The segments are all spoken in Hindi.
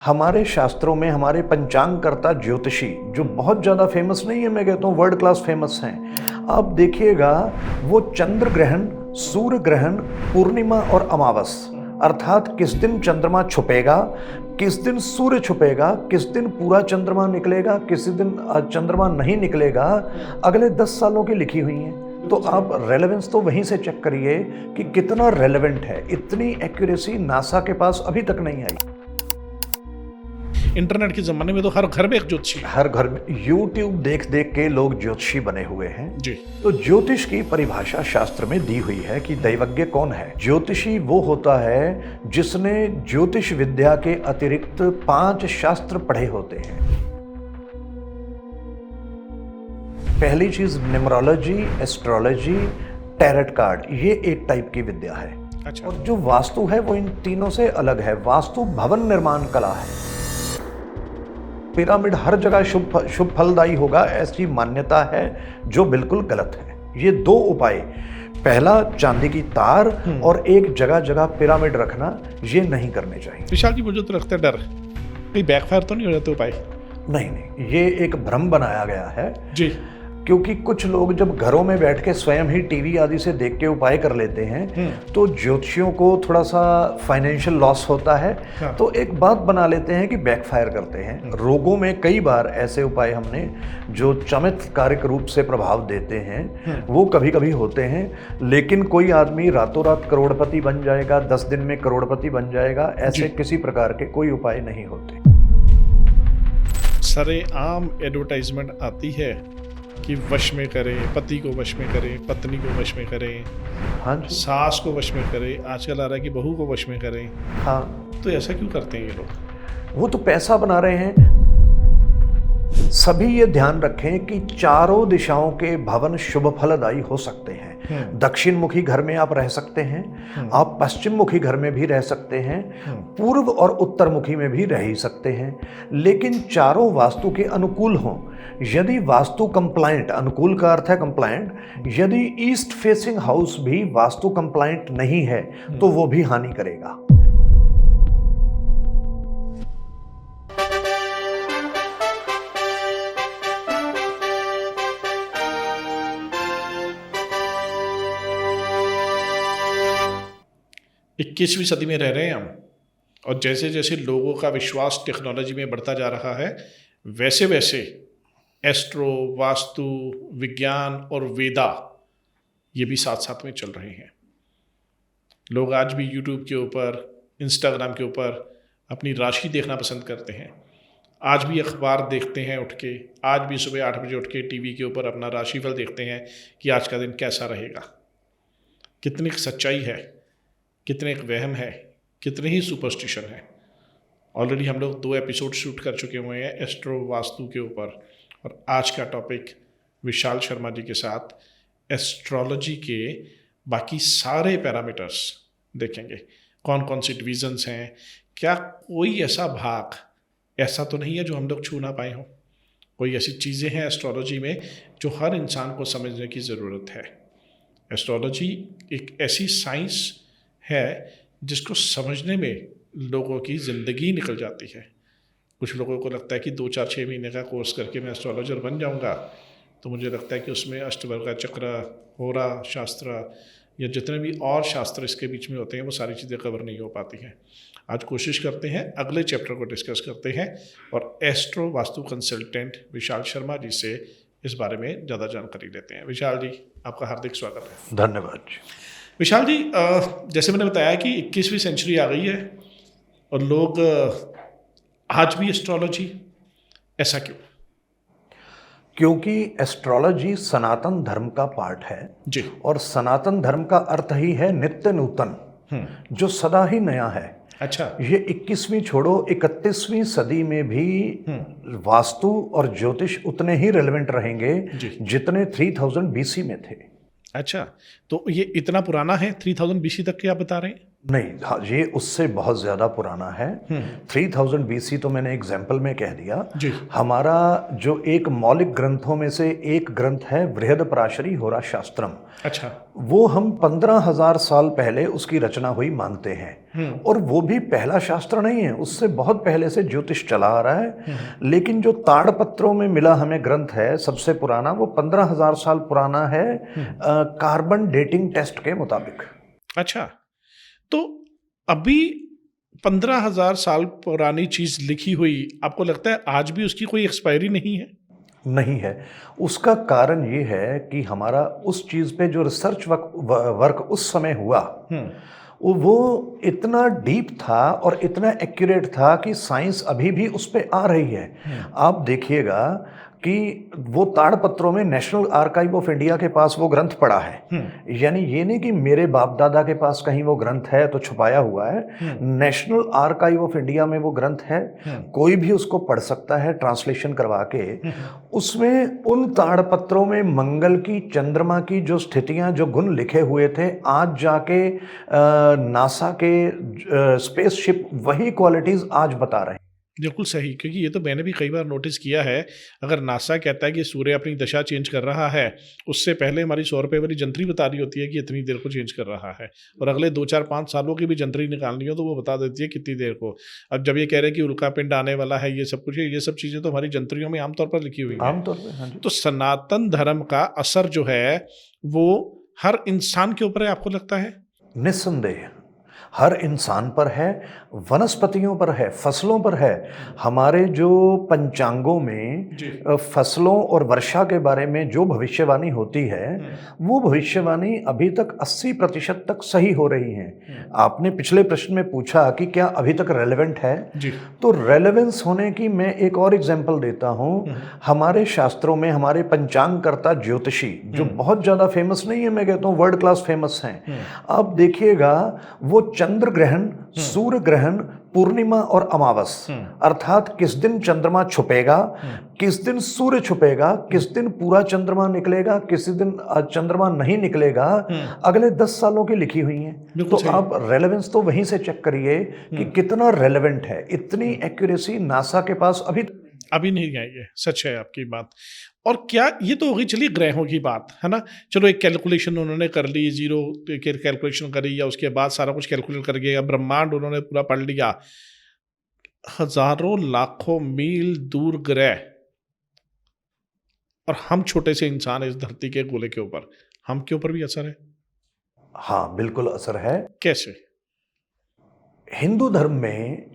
हमारे शास्त्रों में हमारे पंचांगकर्ता ज्योतिषी जो बहुत ज़्यादा फेमस नहीं है, मैं कहता हूँ वर्ल्ड क्लास फेमस हैं। आप देखिएगा वो चंद्र ग्रहण, सूर्य ग्रहण, पूर्णिमा और अमावस अर्थात किस दिन चंद्रमा छुपेगा, किस दिन सूर्य छुपेगा, किस दिन पूरा चंद्रमा निकलेगा, किस दिन चंद्रमा नहीं निकलेगा, अगले 10 सालों की लिखी हुई हैं। तो आप रेलेवेंस तो वहीं से चेक करिए कि कितना रेलेवेंट है। इतनी एक्यूरेसी नासा के पास अभी तक नहीं आई। इंटरनेट के ज़माने में तो हर घर में एक ज्योतिषी है। हर घर में यूट्यूब देख देख के लोग ज्योतिषी बने हुए हैं जी। तो ज्योतिष की परिभाषा शास्त्र में दी हुई है कि दैवज्ञ कौन है। ज्योतिषी वो होता है जिसने ज्योतिष विद्या के अतिरिक्त 5 शास्त्र पढ़े होते हैं। पहली चीज न्यूमरोलॉजी, एस्ट्रोलॉजी, टैरेट कार्ड, ये एक टाइप की विद्या है। अच्छा। और जो वास्तु है वो इन तीनों से अलग है। वास्तु भवन निर्माण कला है। पिरामिड हर जगह शुभ फलदायी होगा, ऐसी मान्यता है जो बिल्कुल गलत है। ये 2 उपाय, पहला चांदी की तार और एक जगह जगह पिरामिड रखना, ये नहीं करने चाहिए। विशाल जी, मुझे तो लगता है डर कहीं बैकफायर तो नहीं हो जाते उपाय? नहीं, ये एक भ्रम बनाया गया है जी। क्योंकि कुछ लोग जब घरों में बैठ के स्वयं ही टीवी आदि से देख के उपाय कर लेते हैं तो ज्योतिषियों को थोड़ा सा फाइनेंशियल लॉस होता है। हाँ। तो एक बात बना लेते हैं कि बैकफायर करते हैं। रोगों में कई बार ऐसे उपाय हमने जो चमत्कारिक रूप से प्रभाव देते हैं वो कभी कभी होते हैं, लेकिन कोई आदमी रातों रात करोड़पति बन जाएगा, 10 दिन में करोड़पति बन जाएगा, ऐसे किसी प्रकार के कोई उपाय नहीं होते। सरेआम एडवर्टाइजमेंट आती है कि वश में करें, पति को वश में करें, पत्नी को वश में करें, हाँ जी, सास को वश में करें, आजकल आ रहा है कि बहू को वश में करें। हाँ, तो ऐसा क्यों करते हैं ये लोग? वो तो पैसा बना रहे हैं। सभी ये ध्यान रखें कि चारों दिशाओं के भवन शुभ फलदायी हो सकते हैं। दक्षिण मुखी घर में आप रह सकते हैं, आप पश्चिम मुखी घर में भी रह सकते हैं, पूर्व और उत्तर मुखी में भी रह ही सकते हैं, लेकिन चारों वास्तु के अनुकूल हों। यदि वास्तु कंप्लायंट, अनुकूल का अर्थ है कंप्लायंट, यदि ईस्ट फेसिंग हाउस भी वास्तु कंप्लायंट नहीं है तो वो भी हानि करेगा। इक्कीसवीं सदी में रह रहे हैं हम, और जैसे जैसे लोगों का विश्वास टेक्नोलॉजी में बढ़ता जा रहा है वैसे वैसे एस्ट्रो, वास्तु, विज्ञान और वेदा ये भी साथ साथ में चल रहे हैं। लोग आज भी यूट्यूब के ऊपर, इंस्टाग्राम के ऊपर अपनी राशि देखना पसंद करते हैं। आज भी अखबार देखते हैं उठ के, आज भी सुबह 8 बजे उठ के टीवी के ऊपर अपना राशिफल देखते हैं कि आज का दिन कैसा रहेगा। कितनी सच्चाई है, कितने एक वहम है, कितने ही सुपरस्टिशन है। ऑलरेडी हम लोग 2 एपिसोड शूट कर चुके हुए हैं एस्ट्रो वास्तु के ऊपर, और आज का टॉपिक विशाल शर्मा जी के साथ एस्ट्रोलॉजी के बाकी सारे पैरामीटर्स देखेंगे। कौन कौन सी डिविजन्स हैं, क्या कोई ऐसा भाग ऐसा तो नहीं है जो हम लोग छू ना पाए हों। कोई ऐसी चीज़ें हैं एस्ट्रोलॉजी में जो हर इंसान को समझने की ज़रूरत है। एस्ट्रोलॉजी एक ऐसी साइंस है जिसको समझने में लोगों की ज़िंदगी निकल जाती है। कुछ लोगों को लगता है कि 2-4-6 महीने का कोर्स करके मैं एस्ट्रोलॉजर बन जाऊंगा, तो मुझे लगता है कि उसमें अष्टवर्ग चक्र, होरा शास्त्र या जितने भी और शास्त्र इसके बीच में होते हैं वो सारी चीज़ें कवर नहीं हो पाती हैं। आज कोशिश करते हैं अगले चैप्टर को डिस्कस करते हैं और एस्ट्रो वास्तु कंसल्टेंट विशाल शर्मा जी से इस बारे में ज़्यादा जानकारी लेते हैं। विशाल जी, आपका हार्दिक स्वागत है। धन्यवाद। विशाल जी, जैसे मैंने बताया कि 21वीं सेंचुरी आ गई है और लोग आज भी एस्ट्रोलॉजी, ऐसा क्यों? क्योंकि एस्ट्रोलॉजी सनातन धर्म का पार्ट है जी। और सनातन धर्म का अर्थ ही है नित्य नूतन, जो सदा ही नया है। अच्छा। ये 21वीं छोड़ो, 31वीं सदी में भी वास्तु और ज्योतिष उतने ही रेलेवेंट रहेंगे जितने 3000 BC में थे। अच्छा, तो ये इतना पुराना है 3000 BC तक के आप बता रहे हैं? नहीं, हाँ, ये उससे बहुत ज़्यादा पुराना है। 3000 बीसी तो मैंने एग्जाम्पल में कह दिया। जी। हमारा जो एक मौलिक ग्रंथों में से एक ग्रंथ है बृहदपराशरी होरा शास्त्रम, अच्छा। वो हम 15,000 साल पहले उसकी रचना हुई मानते हैं। और वो भी पहला शास्त्र नहीं है, उससे बहुत पहले से ज्योतिष चला आ रहा है। लेकिन जो ताड़पत्रों में मिला हमें ग्रंथ है सबसे पुराना, वो 15,000 साल पुराना है कार्बन डेटिंग टेस्ट के मुताबिक। अच्छा, तो अभी 15,000 साल पुरानी चीज लिखी हुई, आपको लगता है आज भी उसकी कोई एक्सपायरी नहीं है? नहीं है। उसका कारण ये है कि हमारा उस चीज़ पे जो रिसर्च वर्क उस समय हुआ, वो इतना डीप था और इतना एक्यूरेट था कि साइंस अभी भी उस पे आ रही है। आप देखिएगा कि वो ताड़पत्रों में नेशनल आर्काइव ऑफ इंडिया के पास वो ग्रंथ पड़ा है। यानी ये नहीं कि मेरे बाप दादा के पास कहीं वो ग्रंथ है तो छुपाया हुआ है। नेशनल आर्काइव ऑफ इंडिया में वो ग्रंथ है। कोई भी उसको पढ़ सकता है ट्रांसलेशन करवा के। उसमें उन ताड़पत्रों में मंगल की, चंद्रमा की जो स्थितियां, जो गुण लिखे हुए थे, आज जाके नासा के स्पेसशिप वही क्वालिटीज आज बता रहे हैं। बिल्कुल सही, क्योंकि ये तो मैंने भी कई बार नोटिस किया है। अगर नासा कहता है कि सूर्य अपनी दशा चेंज कर रहा है, उससे पहले हमारी 100 रुपये वाली जंतरी बता रही होती है कि इतनी देर को चेंज कर रहा है, और अगले 2-4-5 सालों की भी जंतरी निकालनी हो तो वो बता देती है कितनी देर को। अब जब ये कह रहे हैं कि उल्का पिंड आने वाला है, ये सब कुछ है, ये सब चीज़ें तो हमारी जंतरियों में आमतौर पर लिखी हुई हैं। आमतौर पर, हाँ जी। तो सनातन धर्म का असर जो है वो हर इंसान के ऊपर है, आपको लगता है? निस्संदेह हर इंसान पर है, वनस्पतियों पर है, फसलों पर है। हमारे जो पंचांगों में फसलों और वर्षा के बारे में जो भविष्यवाणी होती है, वो भविष्यवाणी अभी तक 80% तक सही हो रही है। आपने पिछले प्रश्न में पूछा कि क्या अभी तक रेलेवेंट है, तो रेलेवेंस होने की मैं एक और एग्जांपल देता हूँ। हमारे शास्त्रों में हमारे पंचांगकर्ता ज्योतिषी, जो बहुत ज़्यादा फेमस नहीं है, मैं कहता हूँ वर्ल्ड क्लास फेमस हैं। आप देखिएगा, वो चंद्र ग्रहण, सूर्य ग्रहण, पूर्णिमा और अमावस, अर्थात किस दिन चंद्रमा छुपेगा, किस दिन सूर्य छुपेगा, किस दिन पूरा चंद्रमा निकलेगा, किस दिन चंद्रमा नहीं निकलेगा, अगले 10 सालों की लिखी हुई हैं। तो आप रेलेवेंस तो वहीं से चेक करिए कि कितना रेलेवेंट है। इतनी एक्यूरेसी नासा के पास अभी नहीं आई है। सच है आपकी बात। और क्या ये तो होगी, चलिए ग्रहों की बात है ना, चलो एक कैलकुलेशन उन्होंने कर ली, जीरो की कैलकुलेशन करी, या उसके बाद सारा कुछ कैलकुलेट कर गया, ब्रह्मांड उन्होंने पूरा पढ़ लिया। हजारों लाखों मील दूर ग्रह, और हम छोटे से इंसान इस धरती के गोले के ऊपर, हम के ऊपर भी असर है? हाँ, बिल्कुल असर है। कैसे? हिंदू धर्म में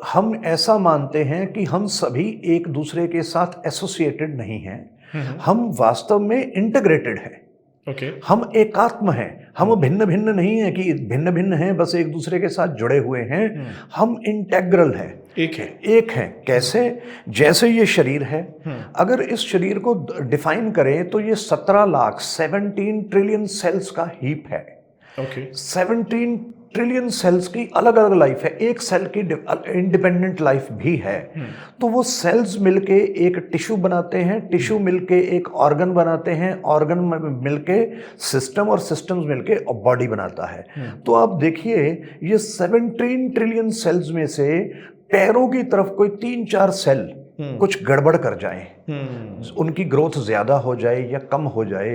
हम ऐसा मानते हैं कि हम सभी एक दूसरे के साथ एसोसिएटेड नहीं हैं। हम वास्तव में इंटीग्रेटेड हैं। हम एकात्म हैं। हम भिन्न भिन्न नहीं है कि भिन्न भिन्न हैं, बस एक दूसरे के साथ जुड़े हुए हैं। हम इंटेग्रल हैं, एक हैं। कैसे? जैसे ये शरीर है, अगर इस शरीर को डिफाइन करें तो ये 17 ट्रिलियन सेल्स का हीप है। 17 ट्रिलियन सेल्स की अलग अलग लाइफ है, एक सेल की इंडिपेंडेंट लाइफ भी है। तो वो सेल्स मिलके एक टिश्यू बनाते हैं, टिश्यू मिलके एक ऑर्गन बनाते हैं, ऑर्गन मिलके सिस्टम, और सिस्टम्स मिलके बॉडी बनाता है। तो आप देखिए, ये 17 ट्रिलियन सेल्स में से पैरों की तरफ कोई 3-4 सेल कुछ गड़बड़ कर जाए, उनकी ग्रोथ ज्यादा हो जाए या कम हो जाए,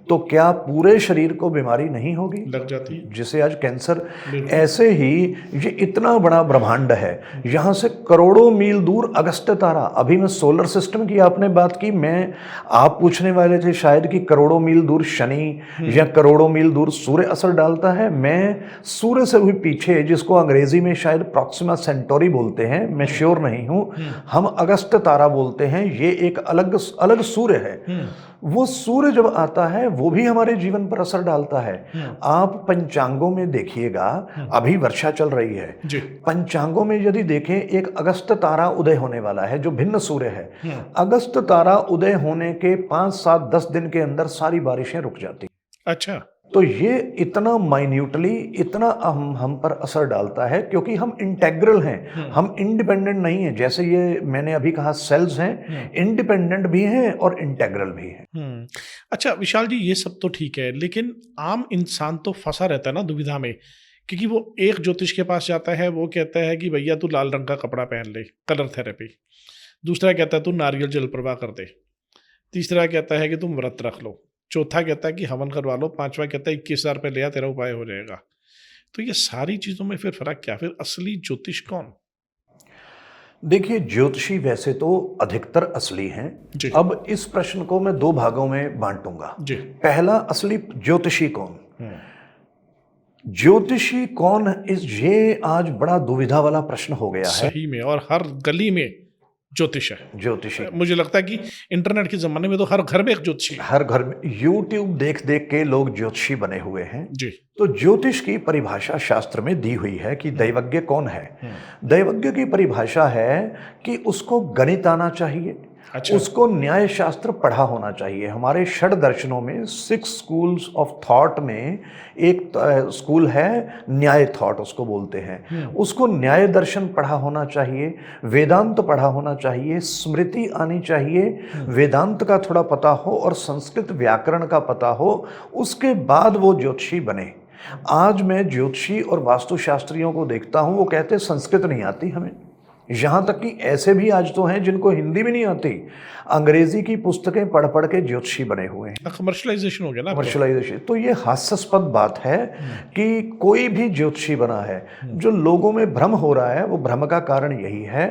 तो क्या पूरे शरीर को बीमारी नहीं होगी? लग जाती है, जिसे आज कैंसर। ऐसे ही ये इतना बड़ा ब्रह्मांड है, यहाँ से करोड़ों मील दूर अगस्त्य तारा। अभी मैं सोलर सिस्टम की आपने बात की, आप पूछने वाले थे शायद कि करोड़ों मील दूर शनि या करोड़ों मील दूर सूर्य असर डालता है। मैं सूर्य से भी पीछे, जिसको अंग्रेजी में शायद प्रॉक्सिमा सेंटोरी बोलते हैं, मैं श्योर नहीं हूं, हम अगस्त्य तारा बोलते हैं। ये एक अलग सूर्य है। वो सूर्य जब आता है वो भी हमारे जीवन पर असर डालता है। आप पंचांगों में देखिएगा, अभी वर्षा चल रही है, पंचांगों में यदि देखें, एक अगस्त तारा उदय होने वाला है जो भिन्न सूर्य है। अगस्त तारा उदय होने के 5, 7, 10 दिन के अंदर सारी बारिशें रुक जाती। अच्छा, तो ये इतना माइन्यूटली, इतना हम पर असर डालता है, क्योंकि हम इंटेग्रल हैं, हम इंडिपेंडेंट नहीं हैं। जैसे ये मैंने अभी कहा, सेल्स हैं, इंडिपेंडेंट भी हैं और इंटेग्रल भी हैं। अच्छा विशाल जी, ये सब तो ठीक है, लेकिन आम इंसान तो फंसा रहता है ना दुविधा में क्योंकि वो एक ज्योतिष के पास जाता है, वो कहता है कि भैया तू लाल रंग का कपड़ा पहन ले, कलर थेरेपी। दूसरा कहता है तू नारियल जल प्रवाह कर दे। तीसरा कहता है कि तुम व्रत रख लो। चौथा कहता है कि हवन करवा लो। पांचवा कहता है 21,000 रुपये ले आ, तेरा उपाय हो जाएगा। तो ये सारी चीज़ों में फिर फर्क क्या? फिर असली ज्योतिष कौन? देखिए, ज्योतिषी वैसे तो अधिकतर असली हैं। जी। अब इस प्रश्न को मैं दो भागों में बांटूंगा। जी। पहला, असली ज्योतिषी कौन? ज्योतिषी कौन, ये आज बड़ा दुविधा वाला प्रश्न हो गया है। सही में, और हर गली में ज्योतिष है। ज्योतिषी, मुझे लगता है कि इंटरनेट के जमाने में तो हर घर में एक ज्योतिषी है। हर घर में यूट्यूब देख देख के लोग ज्योतिषी बने हुए हैं। जी। तो ज्योतिष की परिभाषा शास्त्र में दी हुई है कि दैवज्ञ कौन है। दैवज्ञ की परिभाषा है कि उसको गणित आना चाहिए। अच्छा। उसको न्याय शास्त्र पढ़ा होना चाहिए। हमारे षड दर्शनों में 6 स्कूल्स ऑफ थॉट में एक स्कूल है न्याय थॉट, उसको बोलते हैं। उसको न्याय दर्शन पढ़ा होना चाहिए, वेदांत पढ़ा होना चाहिए, स्मृति आनी चाहिए, वेदांत का थोड़ा पता हो और संस्कृत व्याकरण का पता हो, उसके बाद वो ज्योतिषी बने। आज मैं ज्योतिषी और वास्तुशास्त्रियों को देखता हूँ, वो कहते संस्कृत नहीं आती हमें। यहाँ तक कि ऐसे भी आज तो हैं जिनको हिंदी भी नहीं आती, अंग्रेजी की पुस्तकें पढ़ पढ़ के ज्योतिषी बने हुए हैं। कमर्शलाइजेशन हो गया ना। कमर्शलाइजेशन। तो ये हास्यास्पद बात है कि कोई भी ज्योतिषी बना है। जो लोगों में भ्रम हो रहा है, वो भ्रम का कारण यही है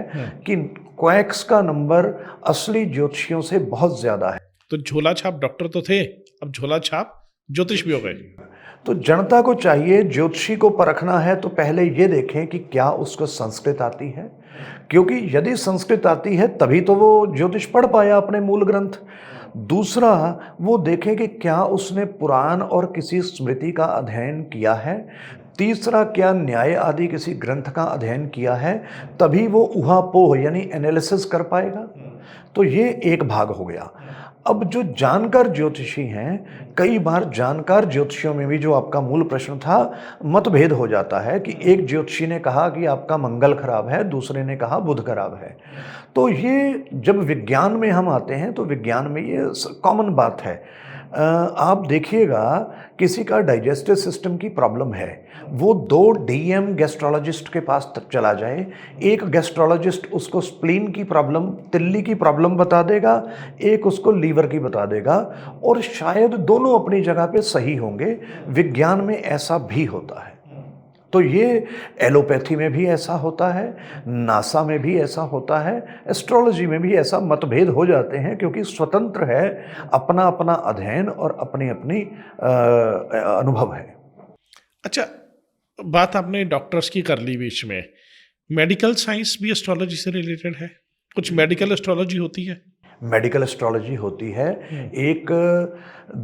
कि क्वैक्स का नंबर असली ज्योतिषियों से बहुत ज्यादा है। तो झोला छाप डॉक्टर तो थे, अब झोला छाप ज्योतिष भी हो गए। तो जनता को चाहिए, ज्योतिषी को परखना है तो पहले ये देखें कि क्या उसको संस्कृत आती है, क्योंकि यदि संस्कृत आती है तभी तो वो ज्योतिष पढ़ पाया अपने मूल ग्रंथ। दूसरा, वो देखें कि क्या उसने पुराण और किसी स्मृति का अध्ययन किया है। तीसरा, क्या न्याय आदि किसी ग्रंथ का अध्ययन किया है, तभी वो ऊहापोह यानी एनालिसिस कर पाएगा। तो ये एक भाग हो गया। अब जो जानकार ज्योतिषी हैं, कई बार जानकार ज्योतिषियों में भी, जो आपका मूल प्रश्न था, मतभेद हो जाता है कि एक ज्योतिषी ने कहा कि आपका मंगल खराब है, दूसरे ने कहा बुध खराब है। तो ये जब विज्ञान में हम आते हैं तो विज्ञान में ये कॉमन बात है। आप देखिएगा, किसी का डाइजेस्टिव सिस्टम की प्रॉब्लम है, वो 2 डीएम गैस्ट्रोलॉजिस्ट के पास तक चला जाए, एक गैस्ट्रोलॉजिस्ट उसको स्प्लीन की प्रॉब्लम, तिल्ली की प्रॉब्लम बता देगा, एक उसको लीवर की बता देगा, और शायद दोनों अपनी जगह पे सही होंगे। विज्ञान में ऐसा भी होता है। तो ये एलोपैथी में भी ऐसा होता है, नासा में भी ऐसा होता है, एस्ट्रोलॉजी में भी ऐसा मतभेद हो जाते हैं, क्योंकि स्वतंत्र है, अपना अपना अध्ययन और अपनी अपनी अनुभव है। अच्छा, बात आपने डॉक्टर्स की कर ली बीच में, मेडिकल साइंस भी एस्ट्रोलॉजी से रिलेटेड है? कुछ मेडिकल एस्ट्रोलॉजी होती है? मेडिकल एस्ट्रोलॉजी होती है। एक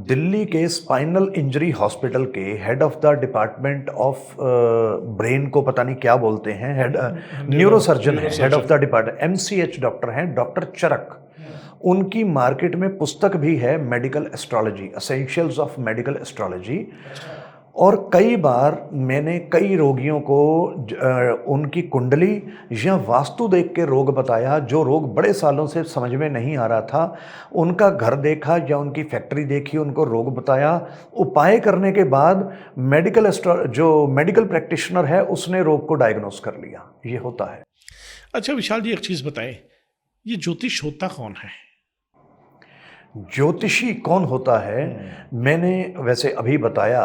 दिल्ली के स्पाइनल इंजरी हॉस्पिटल के head of the department of brain को पता नहीं क्या बोलते हैं, हेड न्यूरोसर्जन है, head of the department, MCH doctor हैं, डॉक्टर चरक। उनकी मार्केट में पुस्तक भी है, medical astrology, essentials of medical astrology. और कई बार मैंने कई रोगियों को उनकी कुंडली या वास्तु देख के रोग बताया, जो रोग बड़े सालों से समझ में नहीं आ रहा था। उनका घर देखा या उनकी फैक्ट्री देखी, उनको रोग बताया, उपाय करने के बाद जो मेडिकल प्रैक्टिशनर है उसने रोग को डायग्नोस कर लिया। ये होता है। अच्छा विशाल जी, एक चीज़ बताएं, ये ज्योतिष होता कौन है? ज्योतिषी कौन होता है, मैंने वैसे अभी बताया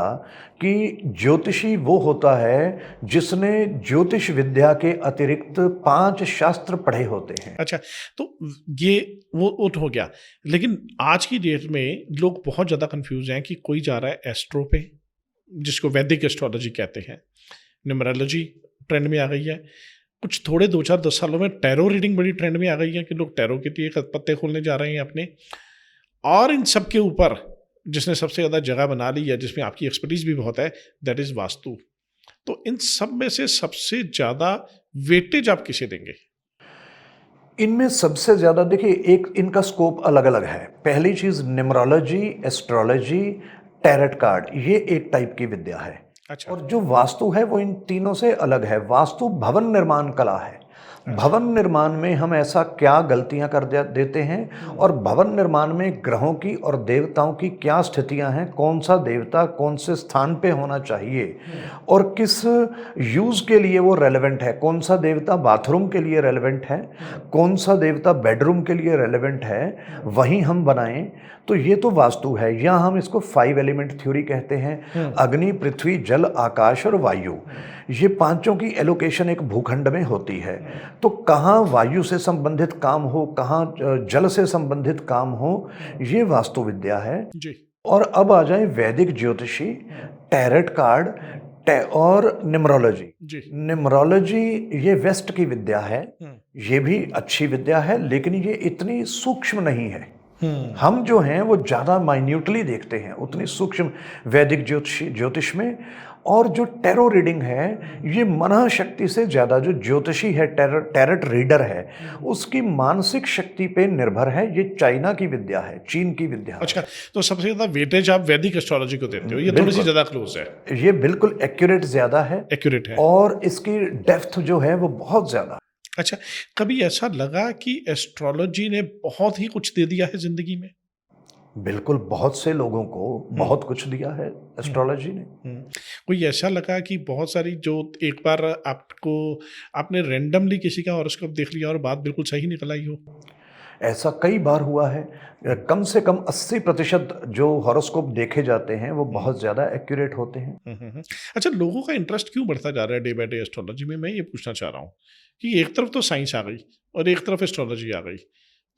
कि ज्योतिषी वो होता है जिसने ज्योतिष विद्या के अतिरिक्त 5 शास्त्र पढ़े होते हैं। अच्छा, तो ये वो तो हो गया, लेकिन आज की डेट में लोग बहुत ज़्यादा कंफ्यूज हैं कि कोई जा रहा है एस्ट्रो पे, जिसको वैदिक एस्ट्रोलॉजी कहते हैं, न्यूमरोलॉजी ट्रेंड में आ गई है, कुछ थोड़े 2-4-10 सालों में टैरो रीडिंग बड़ी ट्रेंड में आ गई है कि लोग टैरो के लिए पत्ते खोलने जा रहे हैं अपने। और इन सब के ऊपर जिसने सबसे ज़्यादा जगह बना ली है, जिसमें आपकी एक्सपर्टीज भी बहुत है, दैट इज़ वास्तु। तो इन सब में से सबसे ज़्यादा वेटेज आप किसे देंगे? इनमें सबसे ज़्यादा देखिए, एक इनका स्कोप अलग अलग है। पहली चीज़ न्यूमरोलॉजी, एस्ट्रोलॉजी, टैरेट कार्ड, ये एक टाइप की विद्या है। अच्छा। और जो वास्तु है वो इन तीनों से अलग है। वास्तु भवन निर्माण कला है। भवन निर्माण में हम ऐसा क्या गलतियां कर देते हैं और भवन निर्माण में ग्रहों की और देवताओं की क्या स्थितियां हैं, कौन सा देवता कौन से स्थान पे होना चाहिए और किस यूज़ के लिए वो रेलेवेंट है, कौन सा देवता बाथरूम के लिए रेलेवेंट है, कौन सा देवता बेडरूम के लिए रेलेवेंट है, वहीं हम बनाएं। तो ये तो वास्तु है, या हम इसको 5 एलिमेंट थ्योरी कहते हैं। अग्नि, पृथ्वी, जल, आकाश और वायु, ये पांचों की एलोकेशन एक भूखंड में होती है। तो कहाँ वायु से संबंधित काम हो, कहाँ जल से संबंधित काम हो, ये वास्तु विद्या है जी। और अब आ जाए वैदिक ज्योतिषी, टैरेट कार्ड और निमरोलॉजी। जी। निमरोलॉजी ये वेस्ट की विद्या है, ये भी अच्छी विद्या है, लेकिन ये इतनी सूक्ष्म नहीं है। हम जो हैं वो ज़्यादा माइन्यूटली देखते हैं, उतनी सूक्ष्म वैदिक ज्योतिष में। और जो टैरो रीडिंग है, ये मन शक्ति से ज़्यादा जो ज्योतिषी है, टैरेट रीडर है, उसकी मानसिक शक्ति पे निर्भर है। ये चाइना की विद्या है, चीन की विद्या है। अच्छा, तो सबसे ज़्यादा वेटेज आप वैदिक एस्ट्रोलॉजी को देते हो, ये थोड़ी सी ज़्यादा क्लोज है। ये बिल्कुल एक्यूरेट ज़्यादा है, एक्यूरेट है और इसकी डेप्थ जो है वो बहुत ज़्यादा। अच्छा, कभी ऐसा लगा कि एस्ट्रोलॉजी ने बहुत ही कुछ दे दिया है ज़िंदगी में? बिल्कुल, बहुत से लोगों को बहुत कुछ दिया है एस्ट्रोलॉजी ने। कोई ऐसा लगा कि बहुत सारी जो एक बार आपने रैंडमली किसी का हॉरोस्कोप देख लिया और बात बिल्कुल सही निकल आई हो? ऐसा कई बार हुआ है। कम से कम 80% जो हॉरोस्कोप देखे जाते हैं वो बहुत ज़्यादा एक्यूरेट होते हैं। अच्छा, लोगों का इंटरेस्ट क्यों बढ़ता जा रहा है डे बाय डे एस्ट्रोलॉजी में? मैं ये पूछना चाह रहा हूँ कि एक तरफ तो साइंस आ गई और एक तरफ एस्ट्रोलॉजी आ गई,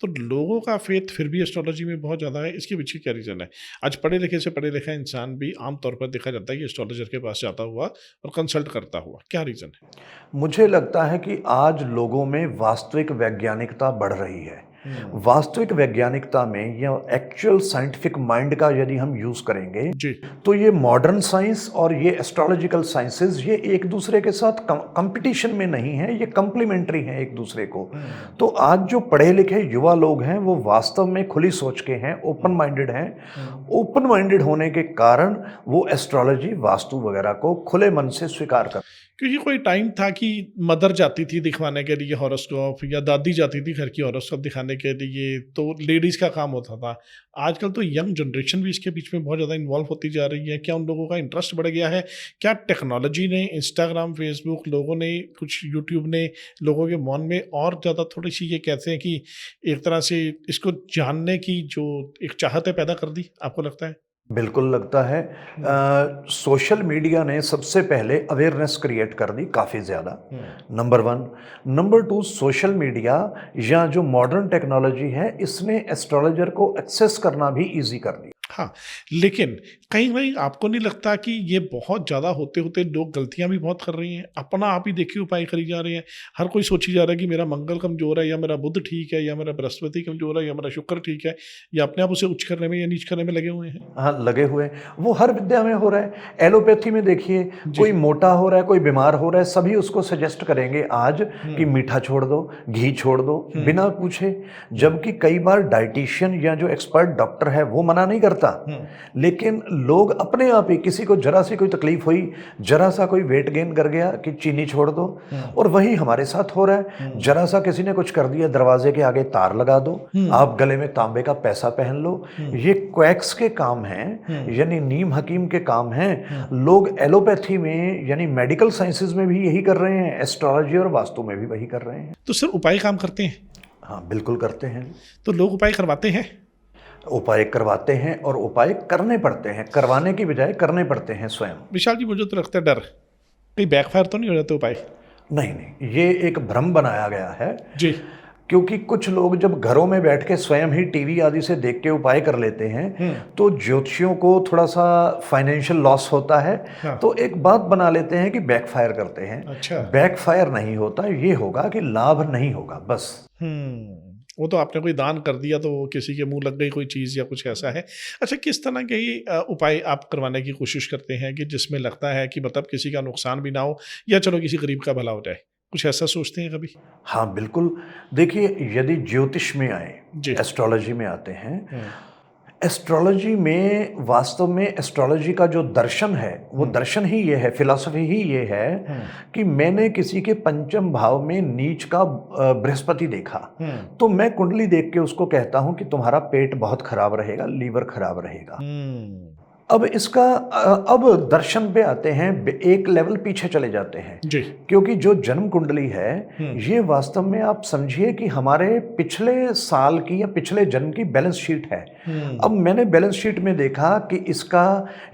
तो लोगों का फेथ फिर भी एस्ट्रोलॉजी में बहुत ज़्यादा है। इसके पीछे क्या रीज़न है? आज पढ़े लिखे से पढ़े लिखा इंसान भी आमतौर पर देखा जाता है कि एस्ट्रोलॉजर के पास जाता हुआ और कंसल्ट करता हुआ, क्या रीज़न है? मुझे लगता है कि आज लोगों में वास्तविक वैज्ञानिकता बढ़ रही है। वास्तविक वैज्ञानिकता में या एक्चुअल साइंटिफिक माइंड का यदि हम यूज़ करेंगे जी। तो ये मॉडर्न साइंस और ये एस्ट्रोलॉजिकल साइंसेज ये एक दूसरे के साथ कंपटीशन में नहीं है, ये कंप्लीमेंट्री हैं एक दूसरे को। तो आज जो पढ़े लिखे युवा लोग हैं वो वास्तव में खुली सोच के हैं, ओपन माइंडेड हैं। ओपन माइंडेड होने के कारण वो एस्ट्रोलॉजी, वास्तु वगैरह को खुले मन से स्वीकार कर। क्योंकि कोई टाइम था कि मदर जाती थी दिखवाने के लिए हॉरोस्कोप, या दादी जाती थी घर की हॉरोस्कोप दिखाने के लिए, तो लेडीज़ का काम होता था। आजकल तो यंग जनरेशन भी इसके बीच में बहुत ज़्यादा इन्वॉल्व होती जा रही है। क्या उन लोगों का इंटरेस्ट बढ़ गया है? क्या टेक्नोलॉजी ने, इंस्टाग्राम, फेसबुक, लोगों ने, कुछ यूट्यूब ने लोगों के मन में और ज़्यादा थोड़ी सी, ये कहते हैं कि एक तरह से इसको जानने की जो एक चाहत है पैदा कर दी, आपको लगता है? बिल्कुल लगता है। सोशल मीडिया ने सबसे पहले अवेयरनेस क्रिएट कर दी काफ़ी ज़्यादा, नंबर 1। नंबर 2, सोशल मीडिया या जो मॉडर्न टेक्नोलॉजी है इसने एस्ट्रोलॉजर को एक्सेस करना भी इजी कर दिया। हाँ, लेकिन कहीं आपको नहीं लगता कि ये बहुत ज़्यादा होते होते लोग गलतियां भी बहुत कर रही हैं? अपना आप ही देखिए उपाय करी जा रहे हैं। हर कोई सोची जा रहा है कि मेरा मंगल कमजोर है, या मेरा बुध ठीक है, या मेरा बृहस्पति कमजोर है, या मेरा शुक्र ठीक है, या अपने आप उसे उच्च करने में या नीच करने में लगे हुए हैं। हाँ, लगे हुए हैं। वो हर विद्या में हो रहा है। एलोपैथी में देखिए, कोई मोटा हो रहा है, कोई बीमार हो रहा है, सभी उसको सजेस्ट करेंगे आज कि मीठा छोड़ दो, घी छोड़ दो, बिना पूछे। जबकि कई बार डाइटिशियन या जो एक्सपर्ट डॉक्टर है वो मना नहीं करता, लेकिन लोग अपने आप ही, किसी को जरा सी कोई तकलीफ हुई, जरा सा कोई वेट गेन कर गया कि चीनी छोड़ दो, और वही हमारे साथ हो रहा है। जरा सा किसी ने कुछ कर दिया, दरवाजे के आगे तार लगा दो, आप गले में तांबे का पैसा पहन लो। ये क्वैक्स के काम हैं, यानी नीम हकीम के काम हैं। लोग एलोपैथी में यानी मेडिकल साइंसेज में भी यही कर रहे हैं, एस्ट्रोलॉजी और वास्तु में भी वही कर रहे हैं। तो सर, उपाय काम करते हैं? हाँ, बिल्कुल करते हैं। तो लोग उपाय करवाते हैं? उपाय करवाते हैं और उपाय करने पड़ते हैं, करवाने की बजाय करने पड़ते हैं स्वयं। विशाल जी, मुझे तो लगता है डर कहीं बैकफायर तो नहीं हो जाते उपाय? नहीं, ये एक भ्रम बनाया गया है जी। क्योंकि कुछ लोग जब घरों में बैठ के स्वयं ही टीवी आदि से देख के उपाय कर लेते हैं तो ज्योतिषियों को थोड़ा सा फाइनेंशियल लॉस होता है। हाँ। तो एक बात बना लेते हैं कि बैकफायर करते हैं। अच्छा। बैकफायर नहीं होता, ये होगा कि लाभ नहीं होगा, बस। वो तो आपने कोई दान कर दिया तो किसी के मुंह लग गई कोई चीज़ या कुछ ऐसा है। अच्छा, किस तरह के ही उपाय आप करवाने की कोशिश करते हैं कि जिसमें लगता है कि मतलब किसी का नुकसान भी ना हो, या चलो किसी गरीब का भला हो जाए? कुछ ऐसा सोचते हैं कभी? हाँ, बिल्कुल। देखिए, यदि ज्योतिष में आए, जी। एस्ट्रोलॉजी में आते हैं, एस्ट्रोलॉजी में वास्तव में एस्ट्रोलॉजी का जो दर्शन है वो दर्शन ही ये है, फिलॉसफी ही ये है कि मैंने किसी के पंचम भाव में नीच का बृहस्पति देखा, तो मैं कुंडली देख के उसको कहता हूं कि तुम्हारा पेट बहुत खराब रहेगा, लीवर खराब रहेगा। अब इसका अब दर्शन पे आते हैं, एक लेवल पीछे चले जाते हैं जी। क्योंकि जो जन्म कुंडली है ये वास्तव में आप समझिए कि हमारे पिछले साल की या पिछले जन्म की बैलेंस शीट है। अब मैंने बैलेंस शीट में देखा कि इसका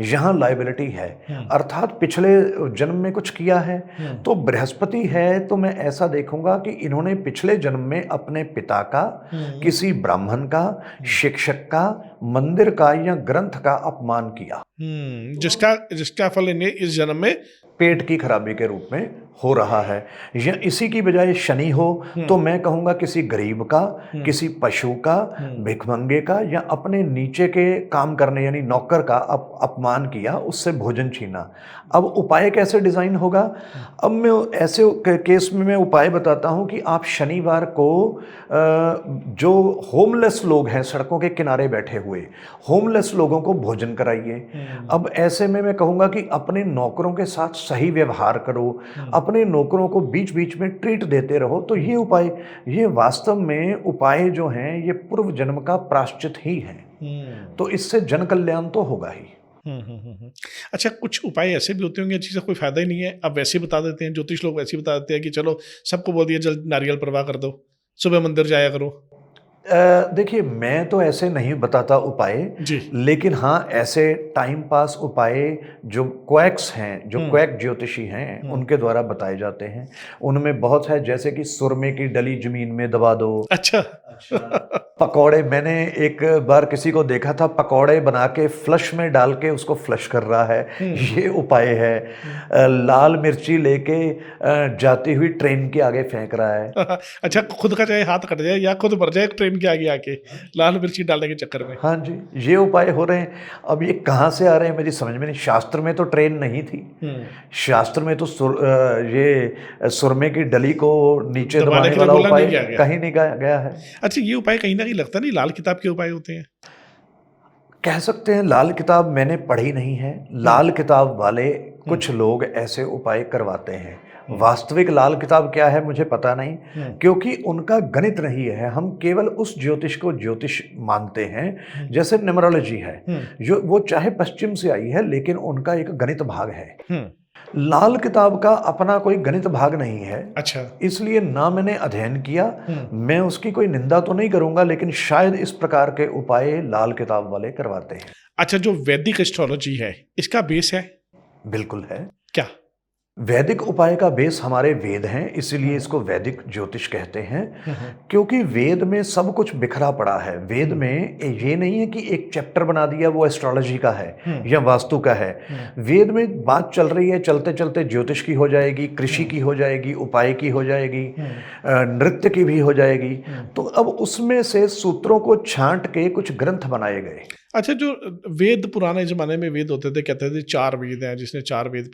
यहाँ लायबिलिटी है, अर्थात पिछले जन्म में कुछ किया है, तो बृहस्पति है तो मैं ऐसा देखूंगा कि इन्होंने पिछले जन्म में अपने पिता का, किसी ब्राह्मण का, शिक्षक का, मंदिर का या ग्रंथ का अपमान किया, जिसका फल इन्हें इस जन्म में पेट की खराबी के रूप में हो रहा है। या इसी की बजाय शनि हो तो मैं कहूँगा किसी गरीब का, किसी पशु का, भिखमंगे का या अपने नीचे के काम करने यानी नौकर का अपमान किया, उससे भोजन छीना। अब उपाय कैसे डिज़ाइन होगा? अब मैं ऐसे केस में मैं उपाय बताता हूँ कि आप शनिवार को जो होमलेस लोग हैं, सड़कों के किनारे बैठे हुए होमलेस लोगों को भोजन कराइए। अब ऐसे में मैं कहूँगा कि अपने नौकरों के साथ सही व्यवहार करो, अपने नौकरों को बीच बीच में ट्रीट देते रहो। तो ये उपाय, ये वास्तव में उपाय जो हैं ये पूर्व जन्म का प्रायश्चित ही है, तो इससे जन कल्याण तो होगा ही। अच्छा, कुछ उपाय ऐसे भी होते होंगे जिससे कोई फायदा ही नहीं है, अब वैसे ही बता देते हैं, ज्योतिष लोग वैसे ही बता देते हैं कि चलो सबको बोल दिया जल्द नारियल प्रवाह कर दो, सुबह मंदिर जाया करो। देखिए मैं तो ऐसे नहीं बताता उपाय जी। लेकिन हाँ ऐसे टाइम पास उपाय जो क्वैक्स हैं, जो क्वैक ज्योतिषी हैं उनके द्वारा बताए जाते हैं। उनमें बहुत है, जैसे कि सुरमे की डली जमीन में दबा दो। अच्छा। पकौड़े, मैंने एक बार किसी को देखा था पकौड़े बना के फ्लश में डाल के उसको फ्लश कर रहा है, ये उपाय है। लाल मिर्ची लेके जाती हुई ट्रेन के आगे फेंक रहा है। अच्छा, खुद का चाहे हाथ कट जाए या खुद मर जाए ट्रेन के आगे आके लाल मिर्ची डालने के चक्कर में। हाँ जी, ये उपाय हो रहे हैं। अब ये कहाँ से आ रहे हैं मेरी समझ में नहीं। शास्त्र में तो ट्रेन नहीं थी, शास्त्र में तो ये सुरमे की डली को नीचे दबाने वाला उपाय कहीं नहीं गया है। अच्छा, ये उपाय कहीं ना कहीं लगता नहीं लाल किताब के उपाय होते हैं? कह सकते हैं। लाल किताब मैंने पढ़ी नहीं है, लाल किताब वाले कुछ लोग ऐसे उपाय करवाते हैं। वास्तविक लाल किताब क्या है मुझे पता नहीं, क्योंकि उनका गणित नहीं है। हम केवल उस ज्योतिष को ज्योतिष मानते हैं, जैसे न्यूमरोलॉजी है, जो वो चाहे पश्चिम से आई है लेकिन उनका एक गणित भाग है। लाल किताब का अपना कोई गणित भाग नहीं है। अच्छा। इसलिए ना मैंने अध्ययन किया, मैं उसकी कोई निंदा तो नहीं करूंगा, लेकिन शायद इस प्रकार के उपाय लाल किताब वाले करवाते हैं। अच्छा, जो वैदिक एस्ट्रोलॉजी है इसका बेस है? बिल्कुल है। क्या? वैदिक उपाय का बेस हमारे वेद हैं, इसीलिए इसको वैदिक ज्योतिष कहते हैं, क्योंकि वेद में सब कुछ बिखरा पड़ा है। वेद में ये नहीं है कि एक चैप्टर बना दिया वो एस्ट्रोलॉजी का है या वास्तु का है। वेद में बात चल रही है, चलते चलते ज्योतिष की हो जाएगी, कृषि की हो जाएगी, उपाय की हो जाएगी, नृत्य की भी हो जाएगी। तो अब उसमें से सूत्रों को छांट के कुछ ग्रंथ बनाए गए। अच्छा, जो वेद पुराने जमाने में वेद होते थे, कहते थे 4 वेद हैं, जिसने 4 वेद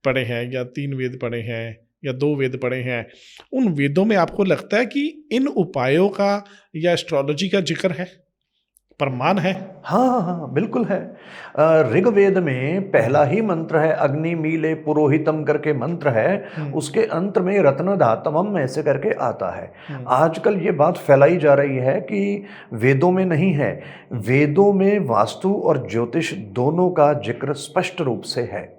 पढ़े हैं या 3 वेद पढ़े हैं या 2 वेद पढ़े हैं, उन वेदों में आपको लगता है कि इन उपायों का या एस्ट्रोलॉजी का जिक्र है, प्रमाण है? हाँ, बिल्कुल है। ऋग्वेद में पहला ही मंत्र है, अग्नि मीले पुरोहितम करके मंत्र है, उसके अंत में रत्न धातमम ऐसे करके आता है। आजकल ये बात फैलाई जा रही है कि वेदों में नहीं है। वेदों में वास्तु और ज्योतिष दोनों का जिक्र स्पष्ट रूप से है।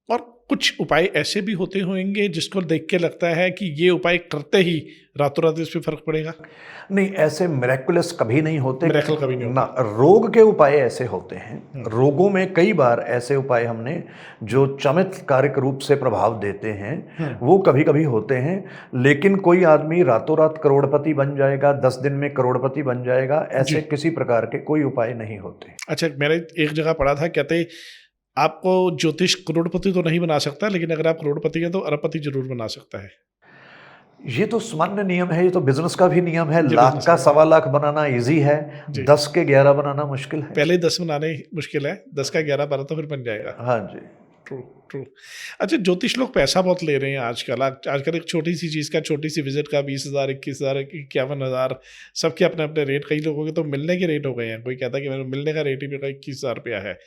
और कुछ उपाय ऐसे भी होते होंगे जिसको देख के लगता है कि ये उपाय करते ही रातों रात इस पे फर्क पड़ेगा? नहीं, ऐसे मिरेकुलस कभी नहीं होते। मिरेकल कभी नहीं होता। ना, रोग के उपाय ऐसे होते हैं। रोगों में कई बार ऐसे उपाय हमने जो चमत्कारिक रूप से प्रभाव देते हैं वो कभी कभी होते हैं, लेकिन कोई आदमी रातों रात करोड़पति बन जाएगा, 10 दिन में करोड़पति बन जाएगा, ऐसे किसी प्रकार के कोई उपाय नहीं होते। अच्छा, मैंने एक जगह पढ़ा था, कहते आपको ज्योतिष करोड़पति तो नहीं बना सकता, लेकिन अगर आप करोड़पति हैं तो अरबपति जरूर बना सकता है। ये तो सामान्य नियम है, ये तो बिजनेस का भी नियम है। लाख का 1.25 लाख बनाना इजी है, 10 के 11 बनाना मुश्किल है। पहले 10 बनाने मुश्किल है, 10 का 11 बना तो फिर बन जाएगा। हाँ जी। True true. अच्छा, ज्योतिष लोग पैसा बहुत ले रहे हैं आजकल। आजकल एक छोटी सी चीज़ का, छोटी सी विजिट का 20,000, 21,000, 51,000, सबके अपने अपने रेट। कई लोगों के तो मिलने के रेट हो गए हैं। कोई कहता है कि मेरे मिलने का रेट ही मेरा 21,000 रुपया है।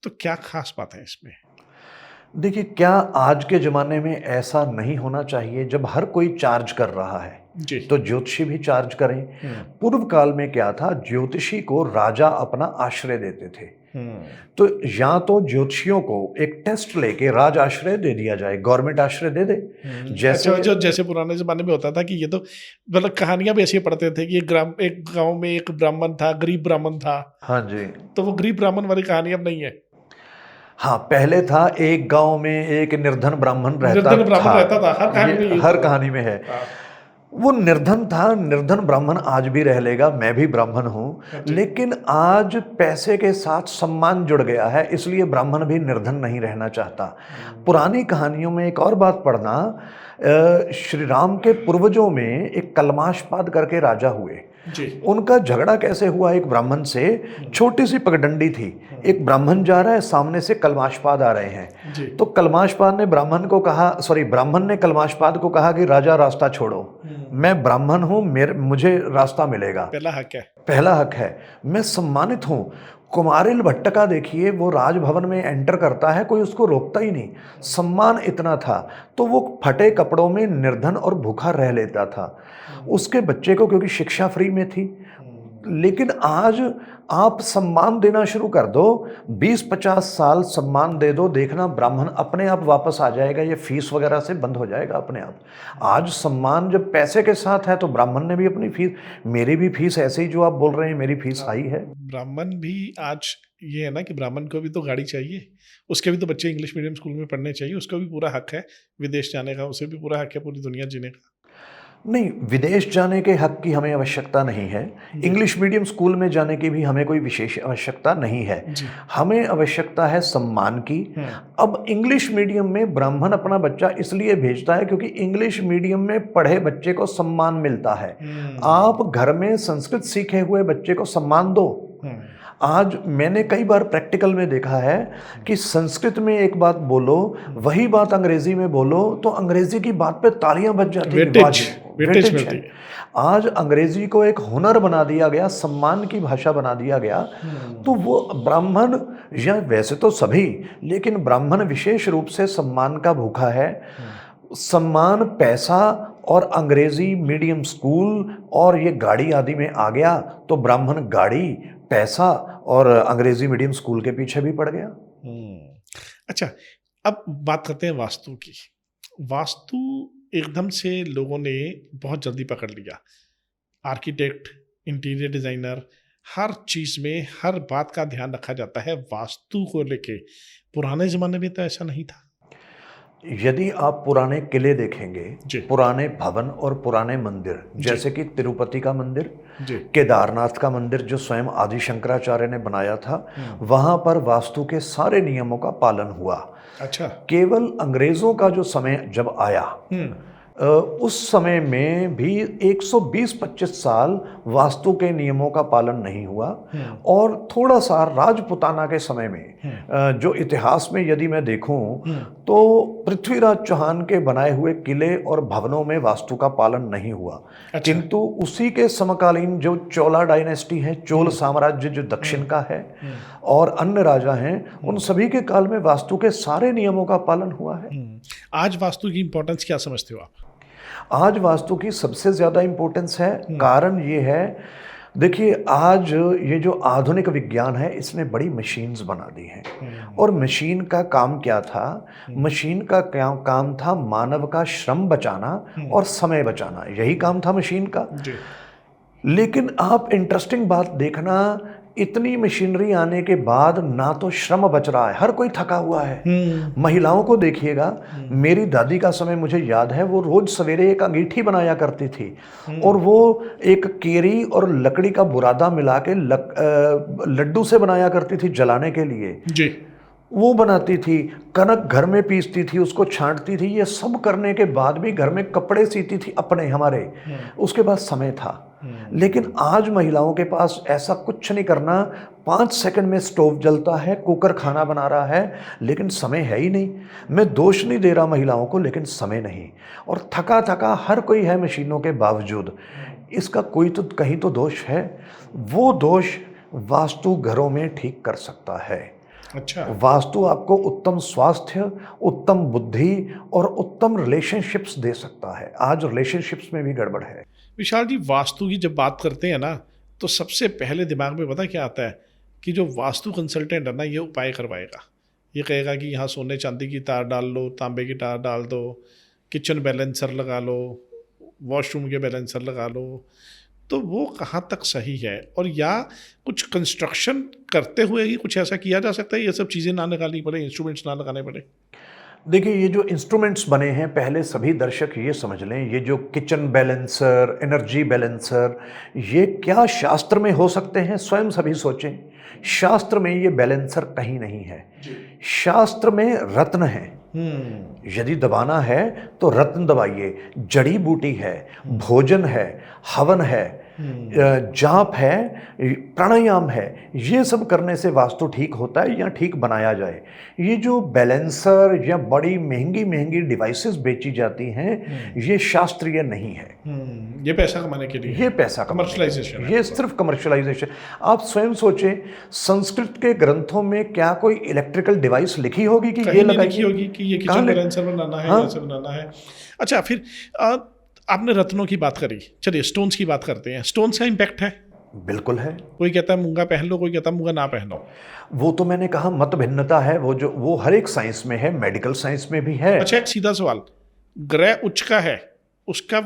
तो क्या खास बात है इसमें? देखिए, क्या आज के ज़माने में ऐसा नहीं होना चाहिए जब हर कोई चार्ज कर रहा है, जी। तो ज्योतिषी भी चार्ज करें? पूर्व काल में क्या था, ज्योतिषी को राजा अपना आश्रय देते थे। तो या तो ज्योतिषियों को एक टेस्ट लेके राज आश्रय दे दिया जाए, गवर्नमेंट आश्रय दे दे। जैसे अच्छा, जैसे पुराने ज़माने में होता था कि ये तो मतलब कहानियाँ भी ऐसी पढ़ते थे कि एक गाँव में एक ब्राह्मण था, गरीब ब्राह्मण था। हाँ जी, तो वो गरीब ब्राह्मण वाली कहानी अब नहीं है। हाँ, पहले था एक गांव में एक निर्धन ब्राह्मण निर्धन ब्राह्मण रहता था, हर कहानी में ये यही हर था। कहानी में है। हाँ। वो निर्धन था, निर्धन ब्राह्मण आज भी रह लेगा, मैं भी ब्राह्मण हूँ, लेकिन आज पैसे के साथ सम्मान जुड़ गया है, इसलिए ब्राह्मण भी निर्धन नहीं रहना चाहता। पुरानी कहानियों में एक और बात पढ़ना, श्री राम के पूर्वजों में एक कलमाशपाद करके राजा हुए। जी। उनका झगड़ा कैसे हुआ, एक ब्राह्मण से। छोटी सी पगडंडी थी, एक ब्राह्मण जा रहा है, सामने से कलमाशपाद आ रहे हैं। जी। तो कलमाशपाद ने ब्राह्मण को कहा, ब्राह्मण ने कलमाशपाद को कहा कि राजा रास्ता छोड़ो, मैं ब्राह्मण हूं, मुझे रास्ता मिलेगा, पहला हक है। पहला हक है, मैं सम्मानित हूं। कुमारिल भट्ट का देखिए, वो राजभवन में एंटर करता है, कोई उसको रोकता ही नहीं, सम्मान इतना था। तो वो फटे कपड़ों में निर्धन और भूखा रह लेता था। उसके बच्चे को क्योंकि शिक्षा फ्री में थी। लेकिन आज आप सम्मान देना शुरू कर दो, 20-50 साल सम्मान दे दो, देखना ब्राह्मण अपने आप वापस आ जाएगा, ये फीस वगैरह से बंद हो जाएगा अपने आप। आज सम्मान जब पैसे के साथ है तो ब्राह्मण ने भी अपनी फीस, मेरी भी फीस ऐसे ही जो आप बोल रहे हैं, मेरी फीस हाई है। ब्राह्मण भी आज ये है ना कि ब्राह्मण को भी तो गाड़ी चाहिए, उसके भी तो बच्चे इंग्लिश मीडियम स्कूल में पढ़ने चाहिए, उसका भी पूरा हक है विदेश जाने का, उसे भी पूरा हक है पूरी दुनिया जीने का। नहीं, विदेश जाने के हक की हमें आवश्यकता नहीं है, इंग्लिश मीडियम स्कूल में जाने की भी हमें कोई विशेष आवश्यकता नहीं है। हमें आवश्यकता है सम्मान की। अब इंग्लिश मीडियम में ब्राह्मण अपना बच्चा इसलिए भेजता है क्योंकि इंग्लिश मीडियम में पढ़े बच्चे को सम्मान मिलता है। आप घर में संस्कृत सीखे हुए बच्चे को सम्मान दो। आज मैंने कई बार प्रैक्टिकल में देखा है कि संस्कृत में एक बात बोलो, वही बात अंग्रेजी में बोलो तो अंग्रेजी की बात पे तालियां बज जाती हैं, वेटेज मिलती है। आज अंग्रेजी को एक हुनर बना दिया गया, सम्मान की भाषा बना दिया गया। तो वो ब्राह्मण, या वैसे तो सभी, लेकिन ब्राह्मण विशेष रूप से सम्मान का भूखा है। सम्मान, पैसा और अंग्रेजी मीडियम स्कूल और ये गाड़ी आदि में आ गया तो ब्राह्मण गाड़ी, पैसा और अंग्रेजी मीडियम स्कूल के पीछे भी पड़ गया। अच्छा, अब बात करते हैं वास्तु की। वास्तु एकदम से लोगों ने बहुत जल्दी पकड़ लिया। आर्किटेक्ट, इंटीरियर डिजाइनर, हर चीज में हर बात का ध्यान रखा जाता है वास्तु को लेके। पुराने जमाने में तो ऐसा नहीं था। यदि आप पुराने किले देखेंगे, पुराने भवन और पुराने मंदिर, जैसे कि तिरुपति का मंदिर, केदारनाथ का मंदिर जो स्वयं आदि शंकराचार्य ने बनाया था, वहां पर वास्तु के सारे नियमों का पालन हुआ। अच्छा। केवल अंग्रेजों का जो समय जब आया, उस समय में भी 120-25 साल वास्तु के नियमों का पालन नहीं हुआ। और थोड़ा सा राजपुताना के समय में, जो इतिहास में यदि मैं देखूं तो पृथ्वीराज चौहान के बनाए हुए किले और भवनों में वास्तु का पालन नहीं हुआ। किंतु उसी के समकालीन जो चोला डायनेस्टी है, चोल साम्राज्य जो दक्षिण का है, और अन्य राजा हैं, उन सभी के काल में वास्तु के सारे नियमों का पालन हुआ है। आज वास्तु की इंपॉर्टेंस क्या समझते हो आप? आज वास्तु की सबसे ज्यादा इंपॉर्टेंस है। कारण ये है, देखिए आज ये जो आधुनिक विज्ञान है, इसने बड़ी मशीन्स बना दी हैं। और मशीन का काम क्या था? मशीन का काम था मानव का श्रम बचाना और समय बचाना, यही काम था मशीन का। लेकिन आप इंटरेस्टिंग बात देखना, इतनी मशीनरी आने के बाद ना तो श्रम बच रहा है, हर कोई थका हुआ है। महिलाओं को देखिएगा, मेरी दादी का समय मुझे याद है, वो रोज सवेरे एक अंगीठी बनाया करती थी और वो एक केरी और लकड़ी का बुरादा मिला के लड्डू से बनाया करती थी जलाने के लिए। वो बनाती थी, कनक घर में पीसती थी, उसको छांटती थी, ये सब करने के बाद भी घर में कपड़े सीती थी अपने हमारे। उसके बाद समय था। लेकिन आज महिलाओं के पास ऐसा कुछ नहीं करना, 5 सेकंड में स्टोव जलता है, कुकर खाना बना रहा है, लेकिन समय है ही नहीं। मैं दोष नहीं दे रहा महिलाओं को, लेकिन समय नहीं। और थका थका हर कोई है मशीनों के बावजूद। इसका कोई तो कहीं तो दोष है। वो दोष वास्तु घरों में ठीक कर सकता है। अच्छा। वास्तु आपको उत्तम स्वास्थ्य, उत्तम बुद्धि और उत्तम रिलेशनशिप्स दे सकता है। आज रिलेशनशिप्स में भी गड़बड़ है। विशाल जी, वास्तु की जब बात करते हैं ना, तो सबसे पहले दिमाग में पता क्या आता है कि जो वास्तु कंसल्टेंट है ना, ये उपाय करवाएगा। ये कहेगा कि यहाँ सोने चांदी की तार डाल लो, तांबे की तार डाल दो, किचन बैलेंसर लगा लो, वॉशरूम के बैलेंसर लगा लो। तो वो कहाँ तक सही है? और या कुछ कंस्ट्रक्शन करते हुए ही कुछ ऐसा किया जा सकता है, ये सब चीज़ें ना निकालनी पड़े, इंस्ट्रूमेंट्स ना लगाने पड़े? देखिए, ये जो इंस्ट्रूमेंट्स बने हैं, पहले सभी दर्शक ये समझ लें, ये जो किचन बैलेंसर, एनर्जी बैलेंसर, ये क्या शास्त्र में हो सकते हैं? स्वयं सभी सोचें। शास्त्र में ये बैलेंसर कहीं नहीं है। शास्त्र में रत्न है। यदि दबाना है तो रत्न दबाइए। जड़ी बूटी है, भोजन है, हवन है, जाप है, प्राणायाम है, ये सब करने से वास्तु ठीक होता है या ठीक बनाया जाए। ये जो बैलेंसर या बड़ी महंगी महंगी डिवाइसेस बेची जाती हैं, ये शास्त्रीय नहीं है। ये पैसा कमाने के लिए, ये पैसा कमर्शलाइजेशन है। ये सिर्फ कमर्शलाइजेशन। आप स्वयं सोचें, संस्कृत के ग्रंथों में क्या कोई इलेक्ट्रिकल डिवाइस लिखी होगी कि ये लिखी होगी कि ये किचन बैलेंसर बनाना है, ऐसे बनाना है? अच्छा, फिर आपने रत्नों की बात करी, चलिए स्टोन्स की बात करते हैं। स्टोन्स का इम्पैक्ट है? बिल्कुल है। कोई कहता है मूंगा पहन लो, कोई कहता है मूंगा ना पहनो। वो तो मैंने कहा मत भिन्नता है, वो हर एक साइंस में है, मेडिकल साइंस में भी है। अच्छा, एक सीधा सवाल, ग्रह उच्च का है उसका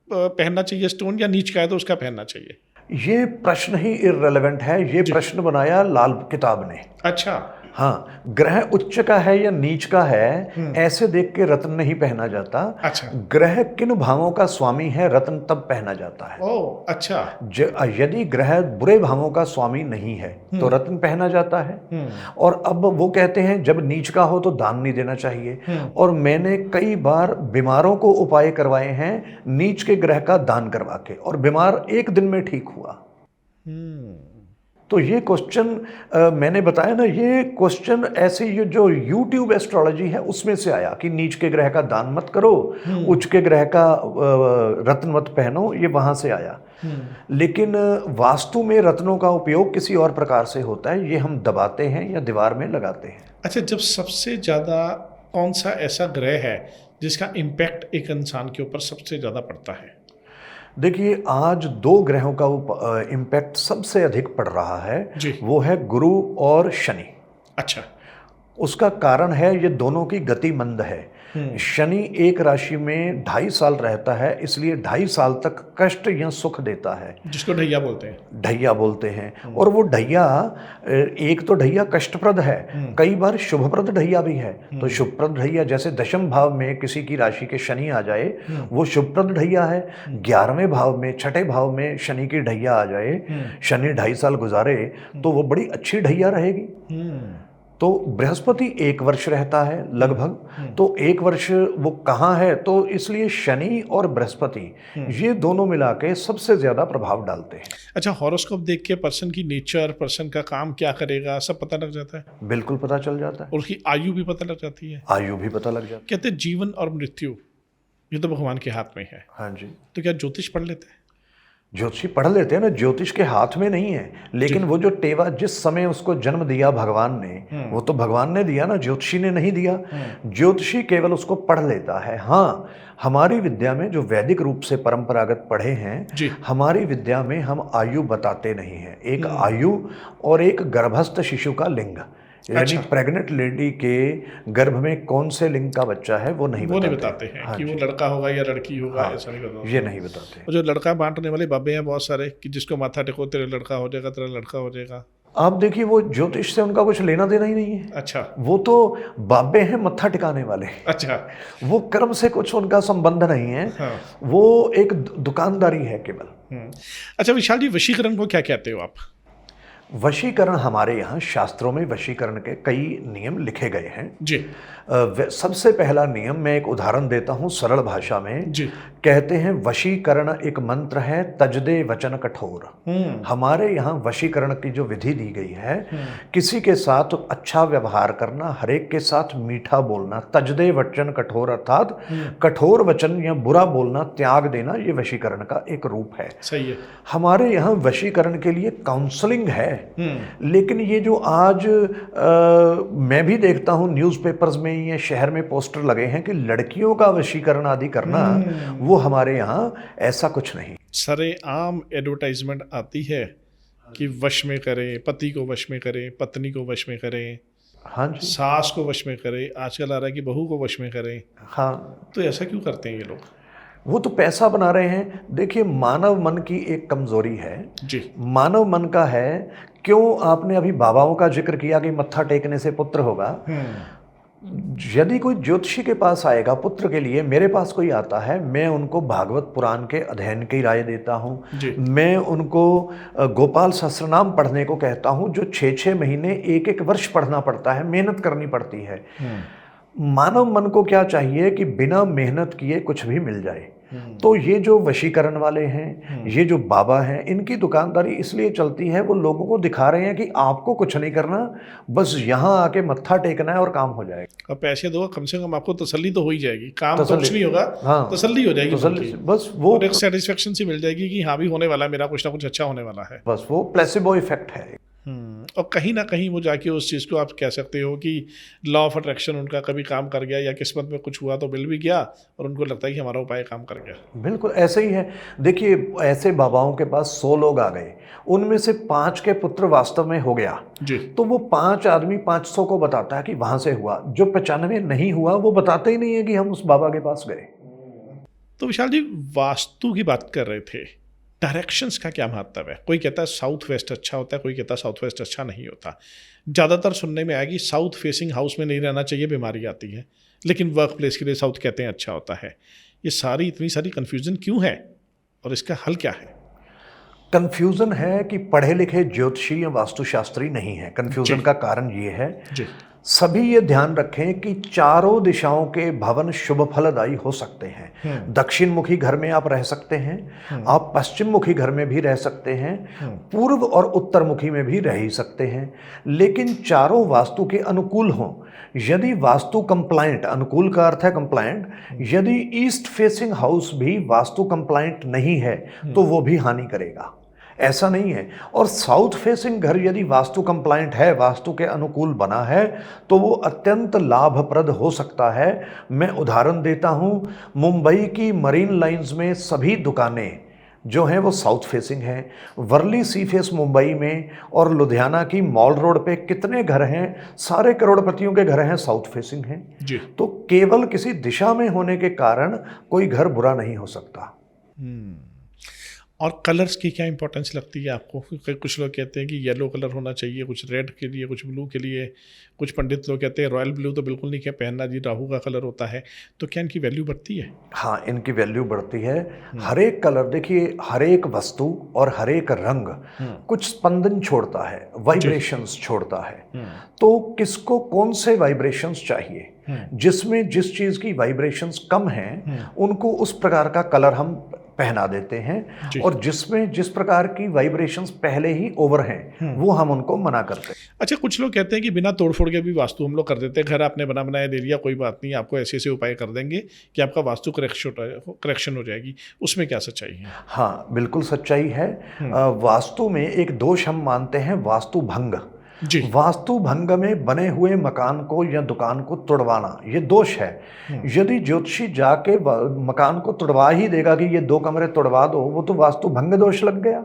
पहनना चाहिए स्टोन, या नीच का है तो उसका पहनना चाहिए? ये प्रश्न ही इररिलेवेंट है। ये प्रश्न बनाया लाल किताब ने। अच्छा। हाँ, ग्रह उच्च का है या नीच का है, ऐसे देख के रत्न नहीं पहना जाता। अच्छा। ग्रह किन भावों का स्वामी है, रत्न तब पहना जाता है। ओह, अच्छा। यदि ग्रह बुरे भावों का स्वामी नहीं है तो रत्न पहना जाता है। और अब वो कहते हैं जब नीच का हो तो दान नहीं देना चाहिए। और मैंने कई बार बीमारों को उपाय करवाए हैं नीच के ग्रह का दान करवा के, और बीमार एक दिन में ठीक हुआ। तो ये क्वेश्चन मैंने बताया ना, ये क्वेश्चन ऐसे ये जो YouTube एस्ट्रोलॉजी है उसमें से आया कि नीच के ग्रह का दान मत करो, उच्च के ग्रह का रत्न मत पहनो, ये वहाँ से आया। लेकिन वास्तु में रत्नों का उपयोग किसी और प्रकार से होता है, ये हम दबाते हैं या दीवार में लगाते हैं। अच्छा, जब सबसे ज़्यादा कौन सा ऐसा ग्रह है जिसका इम्पैक्ट एक इंसान के ऊपर सबसे ज़्यादा पड़ता है? देखिए, आज 2 ग्रहों का इम्पैक्ट सबसे अधिक पड़ रहा है जी। वो है गुरु और शनि। अच्छा। उसका कारण है ये दोनों की गति मंद है। शनि एक राशि में 2.5 साल रहता है, इसलिए 2.5 साल तक कष्ट या सुख देता है, जिसको ढैया बोलते हैं। ढैया बोलते हैं। और वो ढैया, एक तो ढैया कष्टप्रद है, कई बार शुभप्रद ढैया भी है। तो शुभप्रद ढैया जैसे 10वें भाव में किसी की राशि के शनि आ जाए, वो शुभप्रद ढैया है। 11वें भाव में, 6ठे भाव में शनि की ढैया आ जाए, शनि 2.5 साल गुजारे, तो वो बड़ी अच्छी ढैया रहेगी। तो बृहस्पति 1 वर्ष रहता है लगभग, तो 1 वर्ष वो कहाँ है, तो इसलिए शनि और बृहस्पति ये दोनों मिला के सबसे ज्यादा प्रभाव डालते हैं। अच्छा, हॉरोस्कोप देख के पर्सन की नेचर, पर्सन का काम क्या करेगा, सब पता लग जाता है? बिल्कुल पता चल जाता है। और उसकी आयु भी पता लग जाती है? आयु भी पता लग जाती है। कहते हैं जीवन और मृत्यु ये तो भगवान के हाथ में है। हाँ जी। तो क्या ज्योतिष पढ़ लेते हैं? ज्योतिषी पढ़ लेते हैं ना, ज्योतिष के हाथ में नहीं है, लेकिन वो जो टेवा जिस समय उसको जन्म दिया भगवान ने, वो तो भगवान ने दिया ना, ज्योतिषी ने नहीं दिया। ज्योतिषी केवल उसको पढ़ लेता है। हाँ, हमारी विद्या में जो वैदिक रूप से परंपरागत पढ़े हैं, हमारी विद्या में हम आयु बताते नहीं हैं। एक आयु और एक गर्भस्थ शिशु का लिंग, यानी प्रेग्नेंट लेडी के गर्भ में कौन से लिंग का बच्चा है वो नहीं बताते हैं। हाँ, कि वो लड़का होगा या लड़की होगा। हाँ, ऐसा नहीं बताते, ये नहीं बताते। और जो लड़का बांटने वाले बाबे हैं बहुत सारे कि जिसको माथा टेको तेरा लड़का हो जाएगा, तेरा लड़का हो जाएगा। आप देखिए, वो ज्योतिष से उनका कुछ लेना देना ही नहीं है। अच्छा। वो तो बाबे हैं मत्था टिकाने वाले। अच्छा। वो कर्म से कुछ उनका संबंध नहीं है। हाँ। वो एक दुकानदारी है केवल। अच्छा विशाल जी, वशीकरण को क्या कहते हो आप? वशीकरण हमारे यहाँ शास्त्रों में वशीकरण के कई नियम लिखे गए हैं। जी। सबसे पहला नियम मैं एक उदाहरण देता हूँ सरल भाषा में। जी। कहते हैं वशीकरण एक मंत्र है, तजदे वचन कठोर। हमारे यहाँ वशीकरण की जो विधि दी गई है, किसी के साथ अच्छा व्यवहार करना, हरेक के साथ मीठा बोलना, तजदे वचन कठोर अर्थात कठोर वचन या बुरा बोलना त्याग देना, ये वशीकरण का एक रूप है। सही है। हमारे यहाँ वशीकरण के लिए काउंसलिंग है, लेकिन ये जो आज मैं भी देखता हूँ न्यूज़पेपर्स में या शहर में पोस्टर लगे हैं कि लड़कियों का वशीकरण आदि करना, वो हमारे यहाँ ऐसा कुछ नहीं। सरेआम एडवर्टाइजमेंट आती है कि वश में करें, पति को वश में करें, पत्नी को वश में करें, हाँ जी, सास को वश में करें, आजकल आ रहा है कि बहू को वश में करें। हाँ, तो ऐसा क्यों करते हैं ये लोग? वो तो पैसा बना रहे हैं। देखिए, मानव मन की एक कमजोरी है। जी। मानव मन का है, क्यों आपने अभी बाबाओं का जिक्र किया कि मत्था टेकने से पुत्र होगा। यदि कोई ज्योतिषी के पास आएगा पुत्र के लिए, मेरे पास कोई आता है, मैं उनको भागवत पुराण के अध्ययन की राय देता हूँ। मैं उनको गोपाल सहस्त्रनाम पढ़ने को कहता हूँ, जो 6-6 महीने 1-1 वर्ष पढ़ना पड़ता है, मेहनत करनी पड़ती है। मानव मन को क्या चाहिए कि बिना मेहनत किए कुछ भी मिल जाए। तो ये जो वशीकरण वाले हैं, ये जो बाबा हैं, इनकी दुकानदारी इसलिए चलती है, वो लोगों को दिखा रहे हैं कि आपको कुछ नहीं करना, बस यहाँ आके मत्था टेकना है और काम हो जाएगा। अब पैसे दो, कम से कम आपको तसल्ली तो हो ही जाएगी। काम तो तसल्ली, कुछ नहीं होगा, हाँ, तसल्ली हो जाएगी, तसल्ली, बस वो एक सेटिस्फेक्शन सी मिल जाएगी कि हाँ भी होने वाला है, मेरा कुछ ना कुछ अच्छा होने वाला है। बस वो प्लेसिबो इफेक्ट है। और कहीं ना कहीं वो जाके उस चीज़ को आप कह सकते हो कि लॉ ऑफ अट्रैक्शन उनका कभी काम कर गया, या किस्मत में कुछ हुआ तो मिल भी गया और उनको लगता है कि हमारा उपाय काम कर गया। बिल्कुल ऐसे ही है। देखिए, ऐसे बाबाओं के पास 100 लोग आ गए, उनमें से 5 के पुत्र वास्तव में हो गया जी। तो वो 5 आदमी 500 को बताता है कि वहां से हुआ। जो 95 नहीं हुआ, वो बताते ही नहीं है कि हम उस बाबा के पास गए। तो विशाल जी, वास्तु की बात कर रहे थे, डायरेक्शंस का क्या महत्व है? कोई कहता है साउथ वेस्ट अच्छा होता है, कोई कहता है साउथ वेस्ट अच्छा नहीं होता। ज़्यादातर सुनने में आया कि साउथ फेसिंग हाउस में नहीं रहना चाहिए, बीमारी आती है, लेकिन वर्क प्लेस के लिए साउथ कहते हैं अच्छा होता है। ये सारी इतनी सारी कन्फ्यूज़न क्यों है और इसका हल क्या है? कंफ्यूजन है कि पढ़े लिखे ज्योतिषी या वास्तुशास्त्री नहीं है। कंफ्यूजन का कारण ये है, जी। सभी ये ध्यान रखें कि चारों दिशाओं के भवन शुभ फलदायी हो सकते हैं। दक्षिण मुखी घर में आप रह सकते हैं, आप पश्चिम मुखी घर में भी रह सकते हैं, पूर्व और उत्तर मुखी में भी रह ही सकते हैं, लेकिन चारों वास्तु के अनुकूल हों। यदि वास्तु कंप्लायंट, अनुकूल का अर्थ है कंप्लायंट, यदि ईस्ट फेसिंग हाउस भी वास्तु कंप्लायंट नहीं है तो वो भी हानि करेगा, ऐसा नहीं है। और साउथ फेसिंग घर यदि वास्तु कंप्लायंट है, वास्तु के अनुकूल बना है, तो वो अत्यंत लाभप्रद हो सकता है। मैं उदाहरण देता हूँ, मुंबई की मरीन लाइंस में सभी दुकानें जो हैं वो साउथ फेसिंग हैं। वर्ली सी फेस मुंबई में और लुधियाना की मॉल रोड पे कितने घर हैं, सारे करोड़पतियों के घर हैं, साउथ फेसिंग हैं जी। तो केवल किसी दिशा में होने के कारण कोई घर बुरा नहीं हो सकता। और कलर्स की क्या इंपॉर्टेंस लगती है आपको? कुछ लोग कहते हैं कि येलो कलर होना चाहिए, कुछ रेड के लिए, कुछ ब्लू के लिए, कुछ पंडित लोग कहते हैं रॉयल ब्लू तो बिल्कुल नहीं क्या पहनना जी, राहु का कलर होता है। तो क्या इनकी वैल्यू बढ़ती है? हाँ, इनकी वैल्यू बढ़ती है। हर एक कलर, देखिए, हर एक वस्तु और हर एक रंग कुछ स्पंदन छोड़ता है, वाइब्रेशंस छोड़ता है। तो किसको कौन से वाइब्रेशंस चाहिए, जिसमें जिस चीज़ की वाइब्रेशंस कम हैं उनको उस प्रकार का कलर हम पहना देते हैं, और जिसमें जिस प्रकार की वाइब्रेशंस पहले ही ओवर हैं वो हम उनको मना करते हैं। अच्छा, कुछ लोग कहते हैं कि बिना तोड़फोड़ के भी वास्तु हम लोग कर देते हैं। घर आपने बना बनाया दे दिया, कोई बात नहीं, आपको ऐसे ऐसे उपाय कर देंगे कि आपका वास्तु करेक्शन हो जाएगी। उसमें क्या सच्चाई है? हाँ, बिल्कुल सच्चाई है। वास्तु में एक दोष हम मानते हैं, वास्तु भंग। वास्तु भंग में बने हुए मकान को या दुकान को तोड़वाना, ये दोष है। यदि ज्योतिषी जाके मकान को तोड़वा ही देगा कि ये 2 कमरे तोड़वा दो, वो तो वास्तु भंग दोष लग गया।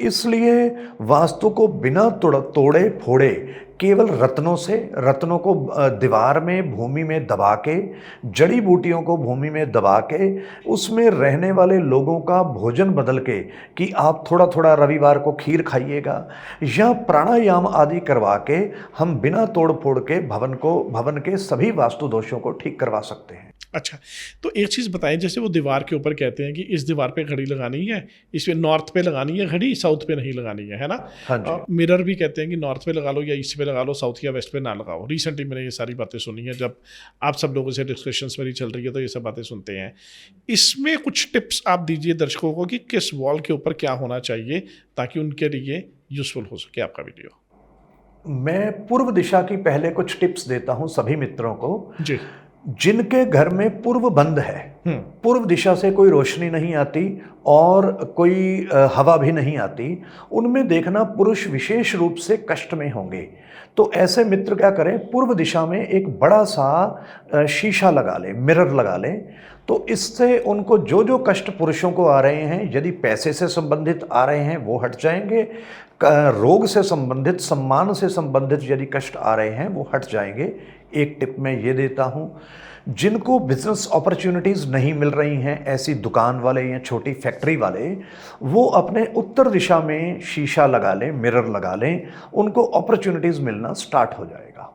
इसलिए वास्तु को बिना तोड़े फोड़े केवल रत्नों से, रत्नों को दीवार में, भूमि में दबा के, जड़ी बूटियों को भूमि में दबा के, उसमें रहने वाले लोगों का भोजन बदल के कि आप थोड़ा थोड़ा रविवार को खीर खाइएगा, या प्राणायाम आदि करवा के हम बिना तोड़ फोड़ के भवन के सभी वास्तु दोषों को ठीक करवा सकते हैं। अच्छा, तो एक चीज़ बताएं, जैसे वो दीवार के ऊपर कहते हैं कि इस दीवार पे घड़ी लगानी है, इसमें नॉर्थ पे लगानी है घड़ी, साउथ पे नहीं लगानी है ना? हाँ जी। मिरर भी कहते हैं कि नॉर्थ पे लगा लो या ईस्ट पे लगा लो, साउथ या वेस्ट पे ना लगाओ। रिसेंटली मैंने ये सारी बातें सुनी है, जब आप सब लोगों से डिस्कशंस मेरी चल रही है तो ये सब बातें सुनते हैं। इसमें कुछ टिप्स आप दीजिए दर्शकों को कि किस वॉल के ऊपर क्या होना चाहिए ताकि उनके लिए यूजफुल हो सके आपका वीडियो। मैं पूर्व दिशा की पहले कुछ टिप्स देता हूं सभी मित्रों को जी। जिनके घर में पूर्व बंद है, पूर्व दिशा से कोई रोशनी नहीं आती और कोई हवा भी नहीं आती, उनमें देखना पुरुष विशेष रूप से कष्ट में होंगे। तो ऐसे मित्र क्या करें, पूर्व दिशा में एक बड़ा सा शीशा लगा लें, मिरर लगा लें। तो इससे उनको जो जो कष्ट पुरुषों को आ रहे हैं, यदि पैसे से संबंधित आ रहे हैं वो हट जाएंगे, रोग से संबंधित, सम्मान से संबंधित यदि कष्ट आ रहे हैं वो हट जाएंगे। एक टिप मैं ये देता हूँ, जिनको बिजनेस अपॉर्चुनिटीज़ नहीं मिल रही हैं, ऐसी दुकान वाले या छोटी फैक्ट्री वाले, वो अपने उत्तर दिशा में शीशा लगा लें, मिरर लगा लें, उनको अपॉर्चुनिटीज़ मिलना स्टार्ट हो जाएगा।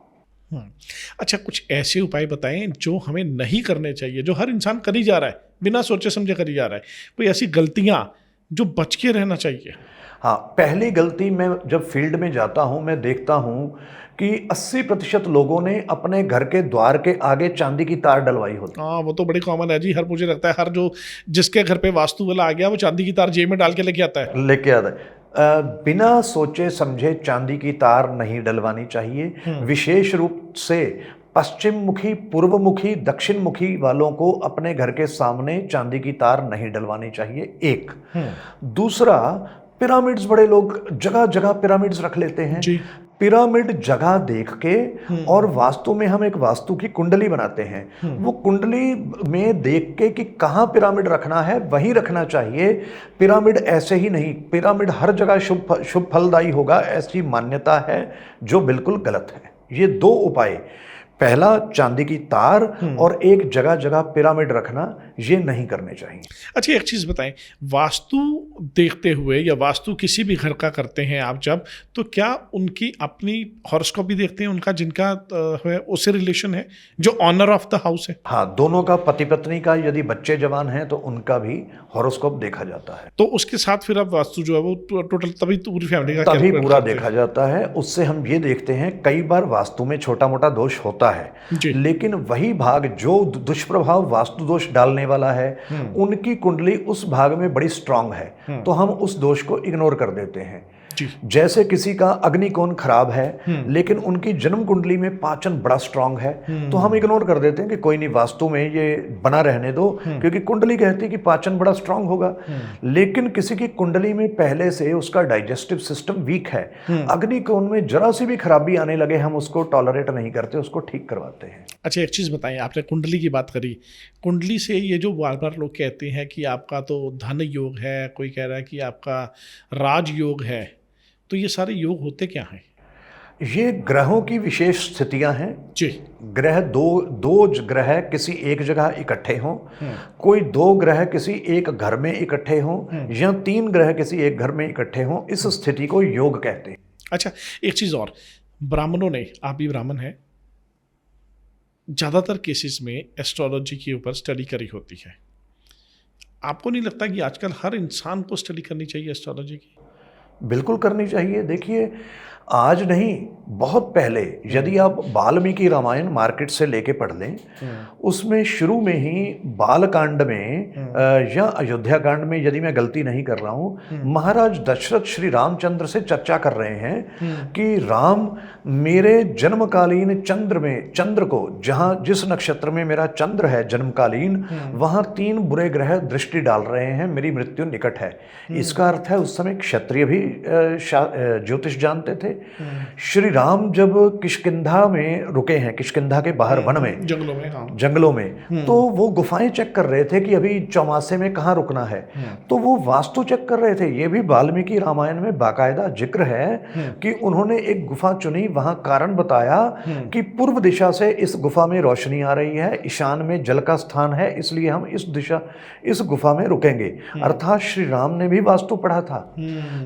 अच्छा, कुछ ऐसे उपाय बताएं जो हमें नहीं करने चाहिए, जो हर इंसान कर ही जा रहा है, बिना सोचे समझे कर ही जा रहा है, कोई ऐसी गलतियां जो बच के रहना चाहिए। हाँ, पहली गलती, मैं जब फील्ड में जाता हूँ मैं देखता हूँ कि 80% लोगों ने अपने घर के द्वार के आगे चांदी की तार डलवाई होती है। हाँ, वो तो बड़ी कॉमन है जी। हर मुझे लगता है हर जो जिसके घर पे वास्तु वाला आ गया वो चांदी की तार जेब में डाल के लेके आता है। लेके आता है। बिना सोचे समझे चांदी की तार नहीं डलवानी चाहिए। विशेष रूप से पश्चिम मुखी, पूर्व मुखी, दक्षिण मुखी वालों को अपने घर के सामने चांदी की तार नहीं डलवानी चाहिए। एक दूसरा, पिरामिड्स, बड़े लोग जगह जगह पिरामिड्स रख लेते हैं जी। पिरामिड जगह देख के, और वास्तु में हम एक वास्तु की कुंडली बनाते हैं, वो कुंडली में देख के कि कहाँ पिरामिड रखना है वहीं रखना चाहिए। पिरामिड ऐसे ही नहीं, पिरामिड हर जगह शुभ फलदायी होगा ऐसी मान्यता है, जो बिल्कुल गलत है। ये दो उपाय, पहला चांदी की तार और एक जगह जगह पिरामिड रखना, ये नहीं करने चाहिए। अच्छा, एक चीज़ बताएं, वास्तु देखते हुए या वास्तु किसी भी घर का करते हैं आप जब, तो क्या उनकी अपनी हॉरोस्कोप भी देखते हैं उनका, जिनका है उससे रिलेशन है, जो ऑनर ऑफ द हाउस है? हाँ, दोनों का, पति पत्नी का, यदि बच्चे जवान हैं तो उनका भी हॉरोस्कोप देखा जाता है। तो उसके साथ फिर अब वास्तु जो है वो टोटल तभी पूरी फैमिली का तभी पूरा देखा जाता है। उससे हम ये देखते हैं, कई बार वास्तु में छोटा मोटा दोष होता है, लेकिन वही भाग जो दुष्प्रभाव वास्तु दोष डालने वाला है, उनकी कुंडली उस भाग में बड़ी स्ट्रांग है, तो हम उस दोष को इग्नोर कर देते हैं। जैसे किसी का अग्निकोण खराब है लेकिन उनकी जन्म कुंडली में पाचन बड़ा स्ट्रांग है, तो हम इग्नोर कर देते हैं कि कोई नहीं, वास्तु में ये बना रहने दो, क्योंकि कुंडली कहती है कि पाचन बड़ा स्ट्रांग होगा। लेकिन किसी की कुंडली में पहले से उसका डाइजेस्टिव सिस्टम वीक है, अग्निकोण में जरा सी भी खराबी आने लगे, हम उसको टॉलरेट नहीं करते, उसको ठीक करवाते हैं। अच्छा, एक चीज़ बताएं, आपने कुंडली की बात करी, कुंडली से ये जो बार बार लोग कहते हैं कि आपका तो धन योग है, कोई कह रहा है कि आपका राज योग है, तो ये सारे योग होते क्या हैं? ये ग्रहों की विशेष स्थितियां हैं जी। ग्रह दो ग्रह किसी एक जगह इकट्ठे हों, कोई दो ग्रह किसी एक घर में इकट्ठे हों, या 3 ग्रह किसी एक घर में इकट्ठे हों, इस स्थिति को योग कहते हैं। अच्छा, एक चीज़ और, ब्राह्मणों ने, आप भी ब्राह्मण हैं, ज़्यादातर केसेस में एस्ट्रोलॉजी के ऊपर स्टडी करी होती है। आपको नहीं लगता कि आजकल हर इंसान को स्टडी करनी चाहिए एस्ट्रोलॉजी की? बिल्कुल करनी चाहिए। देखिए, आज नहीं, बहुत पहले यदि आप वाल्मीकि रामायण मार्केट से लेके पढ़ लें, उसमें शुरू में ही बालकांड में या अयोध्या कांड में, यदि मैं गलती नहीं कर रहा हूँ, महाराज दशरथ श्री रामचंद्र से चर्चा कर रहे हैं कि राम, मेरे जन्मकालीन चंद्र को, जहाँ जिस नक्षत्र में मेरा चंद्र है जन्मकालीन, वहाँ 3 बुरे ग्रह दृष्टि डाल रहे हैं, मेरी मृत्यु निकट है। इसका अर्थ है उस समय क्षत्रिय भी ज्योतिष जानते थे। श्री राम जब किष्किंधा में रुके हैं, किष्किंधा के बाहर वन में, जंगलों में, तो वो गुफाएं चेक कर रहे थे कि अभी चौमासे में कहाँ रुकना है, तो वो वास्तु चेक कर रहे थे। ये भी वाल्मीकि रामायण में बाकायदा जिक्र है कि उन्होंने एक गुफा चुनी, वहां कारण बताया कि पूर्व दिशा से इस गुफा में रोशनी आ रही है, ईशान में जल का स्थान है, इसलिए हम इस गुफा में रुकेंगे। अर्थात श्री राम ने भी वास्तु पढ़ा था।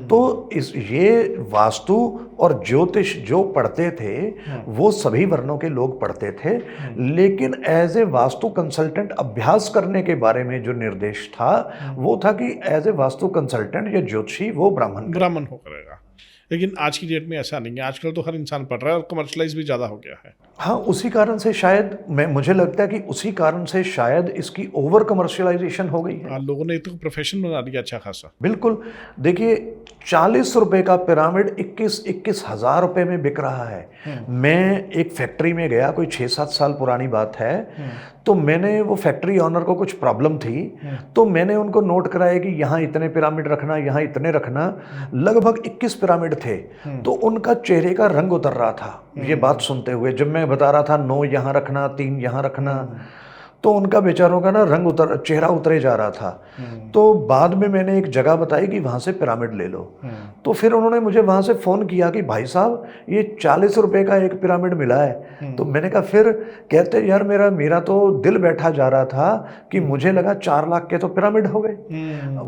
तो ये वास्तु और ज्योतिष जो पढ़ते थे वो सभी वर्णों के लोग पढ़ते थे, लेकिन एज ए वास्तु कंसल्टेंट अभ्यास करने के बारे में जो निर्देश था वो था कि एज ए वास्तु कंसल्टेंट या ज्योतिषी वो ब्राह्मण हो करेगा। लेकिन आज की डेट में ऐसा नहीं है, आजकल तो हर इंसान पढ़ रहा है और कमर्शलाइज भी ज़्यादा हो गया है। हाँ, उसी कारण से शायद मुझे लगता है कि उसी कारण से शायद इसकी ओवर कमर्शियलाइजेशन हो गई है। हाँ, लोगों ने तो प्रोफेशन बना दिया अच्छा खासा। बिल्कुल, देखिए 40 रुपए का पिरामिड 21 हज़ार रुपए में बिक रहा है। मैं एक फैक्ट्री में गया, कोई 6-7 साल पुरानी बात है, तो मैंने वो फैक्ट्री ऑनर को कुछ प्रॉब्लम थी, तो मैंने उनको नोट कराया कि यहाँ इतने पिरामिड रखना, यहाँ इतने रखना, लगभग 21 पिरामिड थे। तो उनका चेहरे का रंग उतर रहा था ये बात सुनते हुए, जब मैं बता रहा था 9 यहाँ रखना, 3 यहाँ रखना, तो उनका बेचारों का ना चेहरा उतरे जा रहा था। तो बाद में मैंने एक जगह बताई कि वहाँ से पिरामिड ले लो। तो फिर उन्होंने मुझे वहाँ से फ़ोन किया कि भाई साहब ये 40 रुपए का एक पिरामिड मिला है। तो मैंने कहा, फिर कहते यार मेरा तो दिल बैठा जा रहा था कि मुझे लगा 4 लाख के तो पिरामिड हो गए।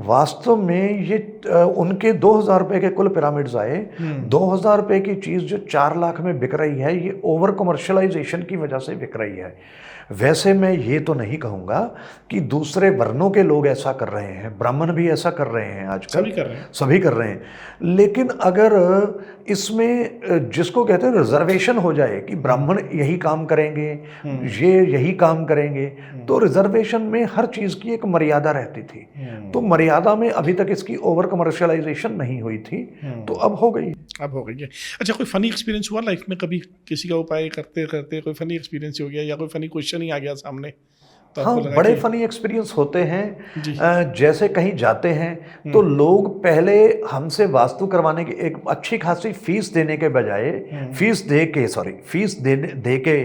वास्तव में ये उनके 2,000 रुपये के कुल पिरामिड्स आए। 2,000 रुपये की चीज़ जो 4 लाख में बिक रही है, ये ओवर कमर्शलाइजेशन की वजह से बिक रही है। वैसे मैं ये तो नहीं कहूँगा कि दूसरे वर्णों के लोग ऐसा कर रहे हैं, ब्राह्मण भी ऐसा कर रहे हैं आजकल, सभी कर रहे हैं। लेकिन अगर इसमें जिसको कहते हैं रिजर्वेशन हो जाए कि ब्राह्मण यही काम करेंगे, ये यही काम करेंगे, तो रिजर्वेशन में हर चीज़ की एक मर्यादा रहती थी। तो मर्यादा में अभी तक इसकी ओवर कमर्शियलाइजेशन नहीं हुई थी, तो अब हो गई है। अच्छा, कोई फनी एक्सपीरियंस हुआ लाइफ में कभी? किसी का उपाय करते करते कोई फनी एक्सपीरियंस हो गया या कोई फनी क्वेश्चन ही आ गया सामने? तो हाँ, बड़े फनी एक्सपीरियंस होते हैं। जैसे कहीं जाते हैं तो लोग पहले हमसे वास्तु करवाने की एक अच्छी खासी फीस देने के बजाय फीस दे के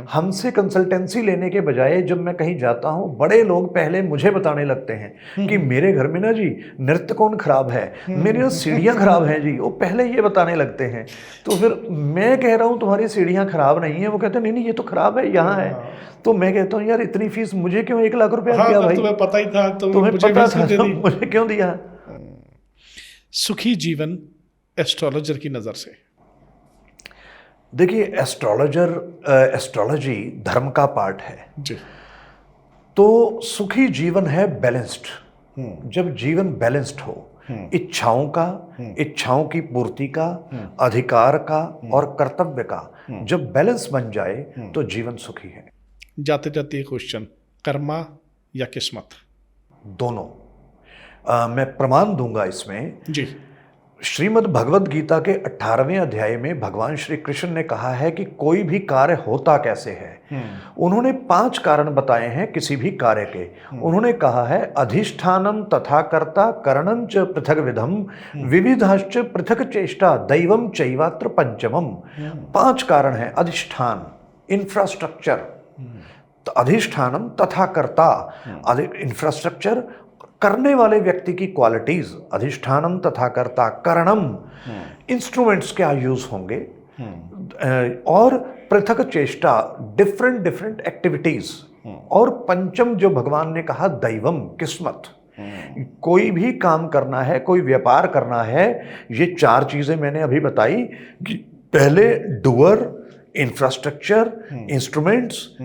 हमसे कंसल्टेंसी लेने के बजाय, जब मैं कहीं जाता हूँ बड़े लोग पहले मुझे बताने लगते हैं कि मेरे घर में ना जी नृत्य कौन खराब है, मेरी ना सीढ़ियाँ खराब हैं जी, वो पहले ये बताने लगते हैं। तो फिर मैं कह रहा हूँ तुम्हारी सीढ़ियाँ खराब नहीं है, वो कहते हैं नहीं ये तो खराब है, यहाँ है। तो मैं कहता हूँ यार इतनी फीस मुझे क्यों 1 लाख रुपया दिया भाई? तुम्हें पता ही था, तुम्हें पता था तो मुझे क्यों दिया? सुखी जीवन एस्ट्रोलॉजर की नज़र से। देखिए, एस्ट्रोलॉजी धर्म का पार्ट है जी। तो सुखी जीवन है बैलेंस्ड। जब जीवन बैलेंस्ड हो, इच्छाओं की पूर्ति का, अधिकार का और कर्तव्य का जब बैलेंस बन जाए तो जीवन सुखी है। जाते जाते क्वेश्चन, कर्मा या किस्मत? दोनों। मैं प्रमाण दूंगा इसमें जी। श्रीमद् भगवद गीता के 18वें अध्याय में भगवान श्री कृष्ण ने कहा है कि कोई भी कार्य होता कैसे है। उन्होंने 5 कारण बताए हैं किसी भी कार्य के। उन्होंने कहा है अधिष्ठानम तथा कर्ता करणं च पृथक विधम विविधाश्च पृथक चेष्टा दैवम चैवात्र पंचमम। 5 कारण है। अधिष्ठान, इंफ्रास्ट्रक्चर, तो अधिष्ठानम तथा कर्ता, इंफ्रास्ट्रक्चर, करने वाले व्यक्ति की क्वालिटीज, अधिष्ठानम तथा कर्ता, करणम, इंस्ट्रूमेंट्स क्या यूज होंगे, और पृथक चेष्टा, डिफरेंट एक्टिविटीज, और पंचम जो भगवान ने कहा दैवम, किस्मत। कोई भी काम करना है, कोई व्यापार करना है, ये 4 चीजें मैंने अभी बताई कि पहले doer, infrastructure, instruments,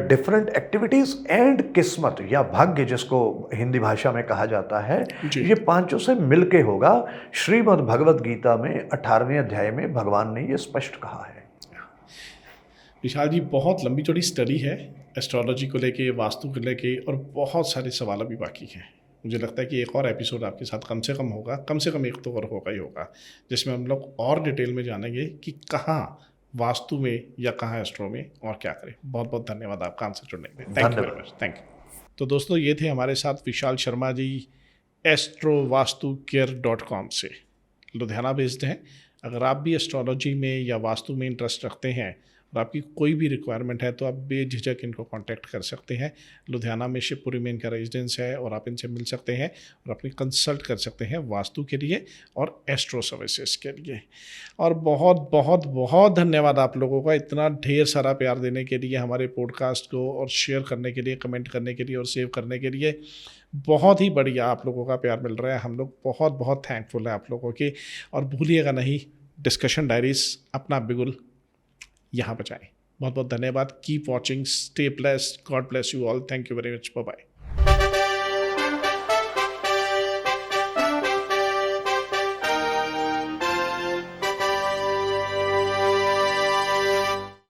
different activities and किस्मत या भाग्य जिसको हिंदी भाषा में कहा जाता है, ये 5 से मिलके होगा। श्रीमद् भगवद गीता में 18वें अध्याय में भगवान ने ये स्पष्ट कहा है। विशाल जी, बहुत लंबी चौड़ी स्टडी है एस्ट्रोलॉजी को लेके, वास्तु को लेके, और बहुत सारे सवाल अभी बाकी हैं। मुझे लगता है कि एक और एपिसोड आपके साथ कम से कम होगा, कम से कम एक तो और होगा ही होगा, जिसमें हम लोग और डिटेल में जानेंगे कि कहाँ वास्तु में या कहाँ एस्ट्रो में और क्या करें। बहुत बहुत धन्यवाद आपका हमसे जुड़ने के लिए। Thank you very much. Thank you. तो दोस्तों, ये थे हमारे साथ विशाल शर्मा जी, astrovastucare.com से, लुधियाना बेस्ड हैं। अगर आप भी एस्ट्रोलॉजी में या वास्तु में इंटरेस्ट रखते हैं और आपकी कोई भी रिक्वायरमेंट है तो आप बेझिझक इनको कांटेक्ट कर सकते हैं। लुधियाना में शिवपुरी में इनका रेजिडेंस है और आप इनसे मिल सकते हैं और अपनी कंसल्ट कर सकते हैं वास्तु के लिए और एस्ट्रो सर्विसेज के लिए। और बहुत बहुत बहुत धन्यवाद आप लोगों का इतना ढेर सारा प्यार देने के लिए, हमारे पॉडकास्ट को और शेयर करने के लिए, कमेंट करने के लिए और सेव करने के लिए। बहुत ही बढ़िया आप लोगों का प्यार मिल रहा है। हम लोग बहुत बहुत थैंकफुल है आप लोगों के। और भूलिएगा नहीं, डिस्कशन डायरीज अपना बिगुल यहाँ बचाएं। बहुत बहुत धन्यवाद। Keep watching, stay blessed, God bless you all. Thank you very much, bye bye.